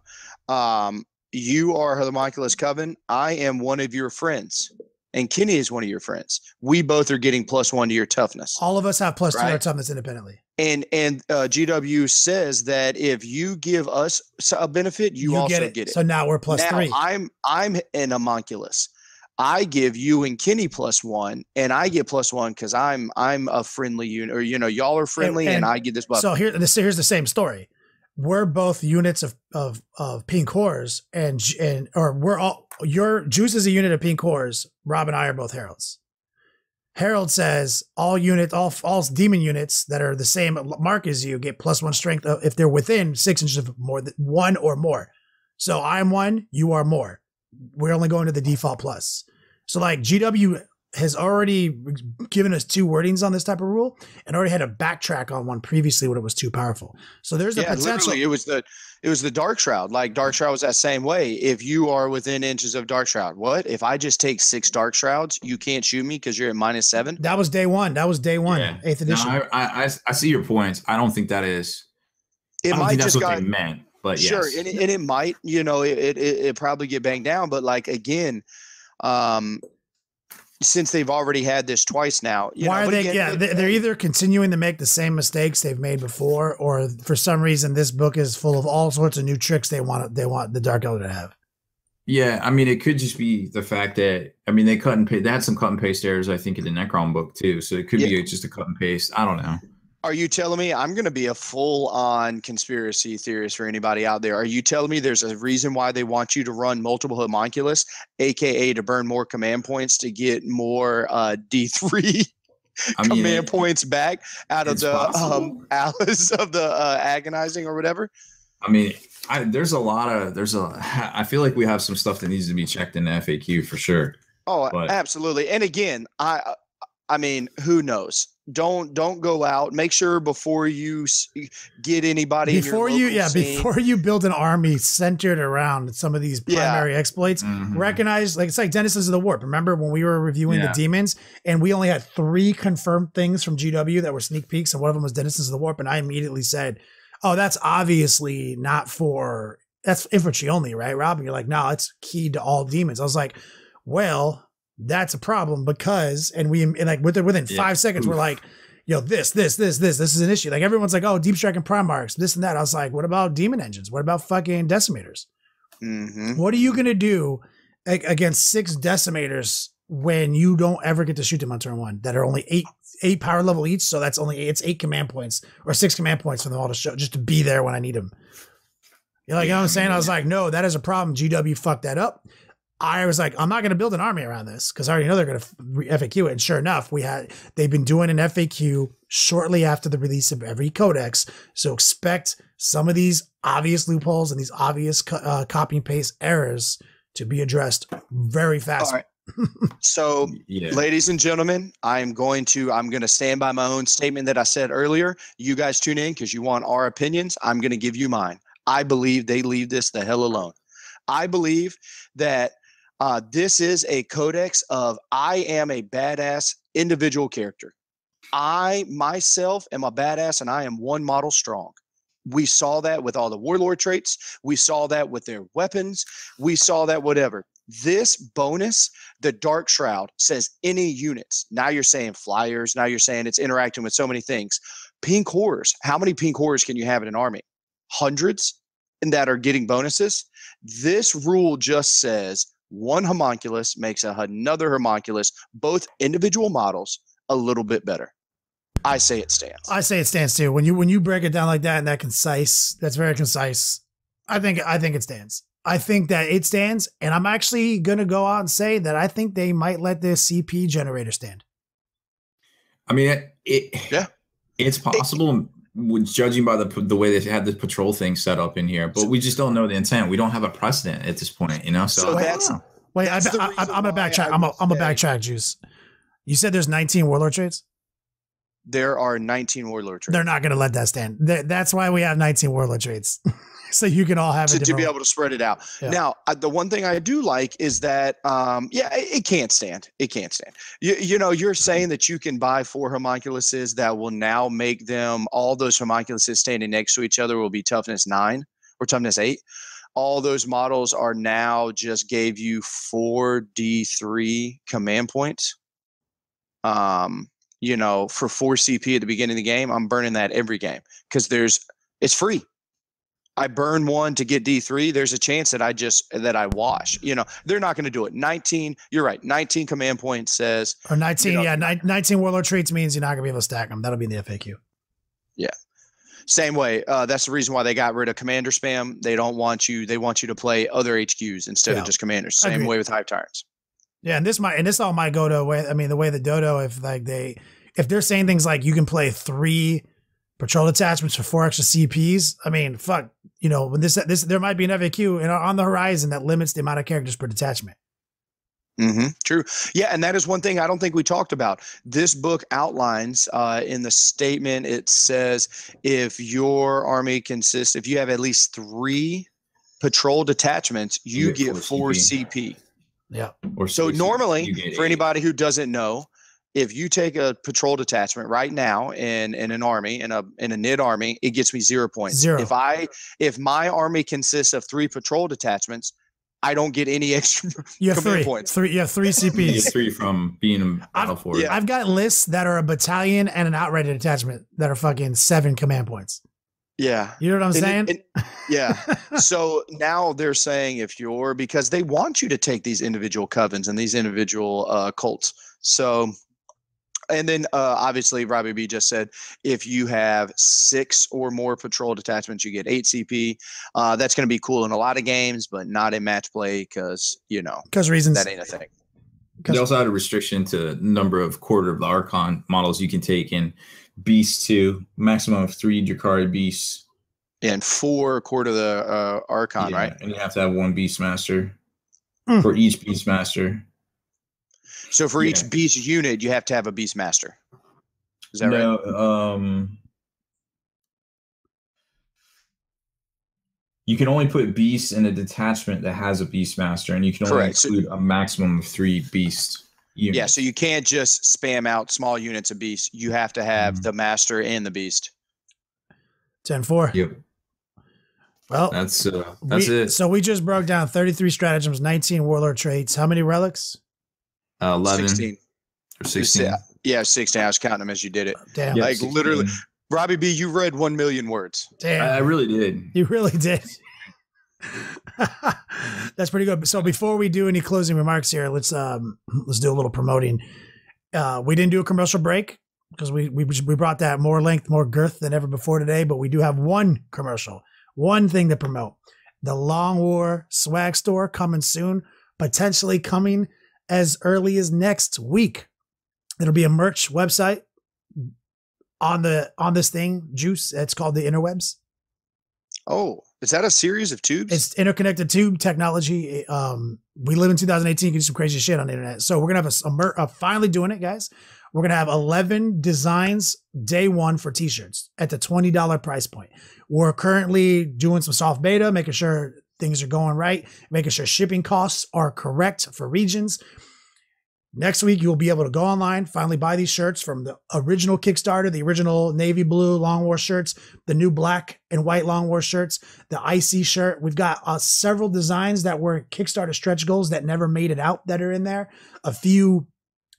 You are homunculus coven. I am one of your friends. And Kenny is one of your friends. We both are getting +1 to your toughness. All of us have +2 to our toughness independently. And GW says that if you give us a benefit, you also get it. So now we're +3. Now I'm an homunculus. I give you and Kenny +1, and I get +1 because I'm a friendly unit, or y'all are friendly, and I get this buff. So here's the same story. We're both units of pink cores, or we're all, your Juice is a unit of pink cores. Rob and I are both heralds. Herald says all demon units that are the same mark as you get +1 strength if they're within 6 inches of more than 1 or more. So I'm 1, you are more. We're only going to the default plus. So like GW has already given us 2 wordings on this type of rule and already had to backtrack on one previously when it was too powerful. So there's a potential. Literally, it was the Dark Shroud. Like Dark Shroud was that same way. If you are within inches of Dark Shroud, what? If I just take 6 Dark Shrouds, you can't shoot me because you're at -7? That was day one. Yeah. 8th edition. No, I see your points. I don't think that is. It might that's what they meant, but sure, yes. and it might, it probably get banged down, but like again, since they've already had this twice now, why are they? They're either continuing to make the same mistakes they've made before, or for some reason this book is full of all sorts of new tricks they want the Dark Eldar to have. Yeah, I mean, it could just be the fact that they cut and paste. They had some cut and paste errors, I think, in the Necron book too. So it could be just a cut and paste. I don't know. Are you telling me I'm going to be a full-on conspiracy theorist for anybody out there? Are you telling me there's a reason why they want you to run multiple homunculus, aka to burn more command points to get more D3 command points back out of the Alice of the agonizing or whatever? I mean, I feel like we have some stuff that needs to be checked in the FAQ for sure. Oh, absolutely. And again, I mean, who knows? Don't go out. Make sure before you get anybody before in your local scene, before you build an army centered around some of these primary exploits, recognize, like, it's like Denizens of the Warp. Remember when we were reviewing the demons and we only had 3 confirmed things from GW that were sneak peeks, and one of them was Denizens of the Warp, and I immediately said, oh, that's obviously not for, that's infantry only, right, Rob? And you're like, no, it's key to all demons. I was like, well, that's a problem because, and like within 5 seconds, we're like, yo, this is an issue. Like, everyone's like, oh, Deep Strike and Primarchs, this and that. I was like, what about demon engines? What about fucking decimators? What are you going to do against 6 decimators when you don't ever get to shoot them on turn 1 that are only 8 power level each? So that's it's 8 command points or 6 command points for them all to show, just to be there when I need them. You're like, you know what I'm saying? I was like, no, that is a problem. GW fucked that up. I was like, I'm not going to build an army around this because I already know they're going to FAQ it. And sure enough, they've been doing an FAQ shortly after the release of every codex. So expect some of these obvious loopholes and these obvious copy and paste errors to be addressed very fast. All right. So, ladies and gentlemen, I'm going to stand by my own statement that I said earlier. You guys tune in because you want our opinions. I'm going to give you mine. I believe they leave this the hell alone. I believe that this is a codex of I am a badass individual character. I myself am a badass and I am 1 model strong. We saw that with all the warlord traits. We saw that with their weapons. We saw that whatever. This bonus, the Dark Shroud, says any units. Now you're saying flyers. Now you're saying it's interacting with so many things. Pink horrors. How many pink horrors can you have in an army? Hundreds, and that are getting bonuses. This rule just says 1 homunculus makes another homunculus, both individual models, a little bit better. I say it stands. I say it stands too. When you break it down like that and that's very concise. I think it stands. I think that it stands, and I'm actually gonna go out and say that I think they might let this CP generator stand. I mean, it's possible. Judging by the way they had the patrol thing set up in here, but we just don't know the intent. We don't have a precedent at this point, you know. So that's I'm gonna backtrack. I'm a backtrack, Juice. You said there's 19 warlord traits. There are 19 warlord traits. They're not gonna let that stand. That's why we have 19 warlord traits. So you can all have to be able to spread it out. Yeah. Now, the one thing I do like is that, it can't stand. It can't stand. You know, you're saying that you can buy 4 homunculuses that will now make them, all those homunculuses standing next to each other will be toughness 9 or toughness 8. All those models are now just gave you 4d3 command points. You know, for 4 CP at the beginning of the game, I'm burning that every game because it's free. I burn 1 to get D3. There's a chance that I wash. You know, they're not going to do it. 19. You're right. 19 command points says. Or 19. You know, 19 warlord traits means you're not going to be able to stack them. That'll be in the FAQ. Yeah. Same way. That's the reason why they got rid of commander spam. They don't want you. They want you to play other HQs instead of just commanders. Same way with Hive Tyrants. Yeah, and this all might go to the way the Dodo, if they're saying things like you can play 3 patrol detachments for 4 extra CPs. I mean, fuck. You know, when this there might be an FAQ on the horizon that limits the amount of characters per detachment. True. Yeah, and that is one thing I don't think we talked about. This book outlines in the statement, it says if your army consists, if you have at least 3 patrol detachments, you get 4 CP. Yeah. Or so normally, for anybody who doesn't know, if you take a patrol detachment right now in an army, in a NID army, it gets me 0 points. 0. If my army consists of 3 patrol detachments, I don't get any extra command points. 3 CPs. You get 3 from being a battle for it. I've got lists that are a battalion and an outrighted detachment that are fucking 7 command points. Yeah. You know what I'm saying? Yeah. So now they're saying because they want you to take these individual covens and these individual cults. So. And then obviously Robbie B just said, if you have 6 or more patrol detachments, you get 8 CP. That's going to be cool in a lot of games, but not in match play because reasons that ain't a thing. They also had a restriction to number of Quarter of the Archon models you can take in Beasts too, maximum of 3 Drakari Beasts. And 4 Quarter of the Archon, right? And you have to have 1 Beastmaster for each Beastmaster. So for each beast unit, you have to have a beast master. Is that right? No, you can only put beasts in a detachment that has a beast master, and you can only include a maximum of 3 beast units. Yeah, so you can't just spam out small units of beasts. You have to have the master and the beast. 10-4. Yep. Well, that's it. So we just broke down 33 stratagems, 19 warlord traits. How many relics? 11 16 or 16. Yeah, 16. I was counting them as you did it. Damn. Yep, like 16. literally, Robbie B, you read 1 million words. Damn. I really did. You really did. That's pretty good. So before we do any closing remarks here, let's do a little promoting. We didn't do a commercial break because we brought that more length, more girth than ever before today, but we do have one commercial, one thing to promote. The Long War swag store coming soon, potentially coming as early as next week. It'll be a merch website on this thing, Juice. It's called the Interwebs. Oh, is that a series of tubes? It's interconnected tube technology. We live in 2018. You can do some crazy shit on the internet. So we're going to have finally doing it, guys. We're going to have 11 designs day one for t-shirts at the $20 price point. We're currently doing some soft beta, making sure things are going right, making sure shipping costs are correct for regions. Next week, you'll be able to go online, finally buy these shirts from the original Kickstarter, the original navy blue Long War shirts, the new black and white Long War shirts, the IC shirt. We've got several designs that were Kickstarter stretch goals that never made it out that are in there. A few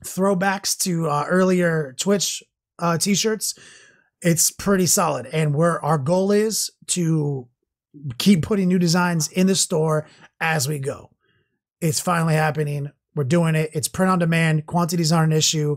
throwbacks to earlier Twitch t-shirts. It's pretty solid. And our goal is to keep putting new designs in the store as we go. It's finally happening. We're doing it. It's print on demand. Quantities aren't an issue.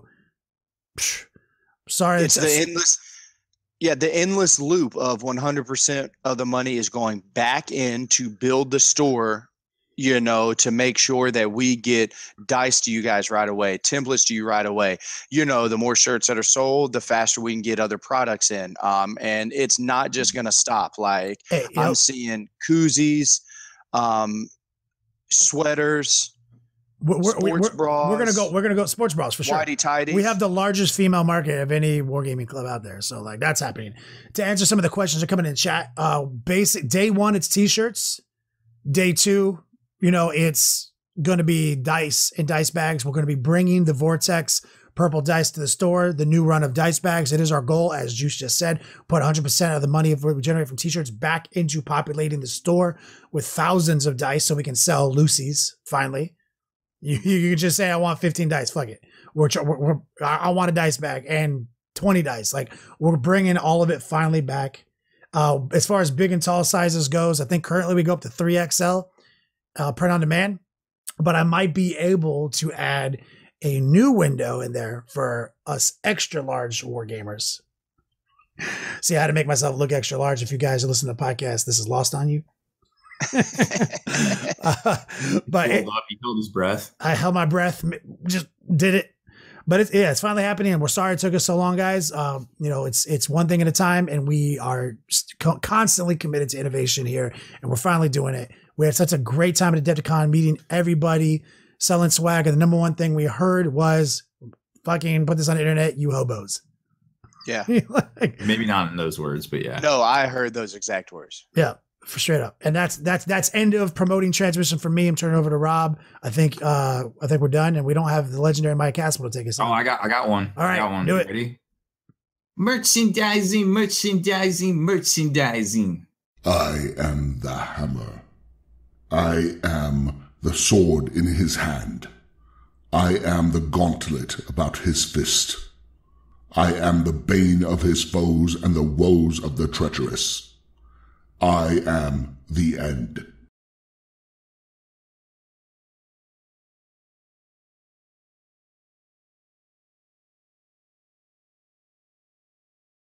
Sorry. It's the endless loop of 100% of the money is going back in to build the store, to make sure that we get dice to you guys right away, templates to you right away. The more shirts that are sold, the faster we can get other products in. And it's not just going to stop. Like I'm seeing koozies, sweaters, sports bras. We're gonna go sports bras for sure. Whitey tighties. We have the largest female market of any wargaming club out there, so like that's happening. To answer some of the questions that are coming in chat, basic day one it's t-shirts. Day two, it's going to be dice and dice bags. We're going to be bringing the Vortex purple dice to the store. The new run of dice bags. It is our goal, as Juice just said, put 100% of the money we generate from t-shirts back into populating the store with thousands of dice, so we can sell Lucy's finally. You can just say, I want 15 dice. Fuck it. I want a dice bag and 20 dice. Like we're bringing all of it finally back. As far as big and tall sizes goes, I think currently we go up to 3XL print on demand, but I might be able to add a new window in there for us extra large war gamers. See, I had to make myself look extra large. If you guys are listening to the podcast, this is lost on you. But he held his breath. I held my breath, just did it. But it's finally happening, and we're sorry it took us so long, guys. It's one thing at a time, and we are constantly committed to innovation here, and we're finally doing it. We had such a great time at Adepticon, meeting everybody, selling swag, and the number one thing we heard was, "Fucking put this on the internet, you hobos." Yeah, maybe not in those words, but yeah. No, I heard those exact words. Yeah. For straight up. And that's end of promoting transmission for me. I'm turning over to Rob. I think we're done, and we don't have the legendary Mike Caspel to take us on. I got one. All right, I got one. do it. Ready? Merchandising. I am the hammer. I am the sword in his hand. I am the gauntlet about his fist. I am the bane of his foes and the woes of the treacherous. I am the end.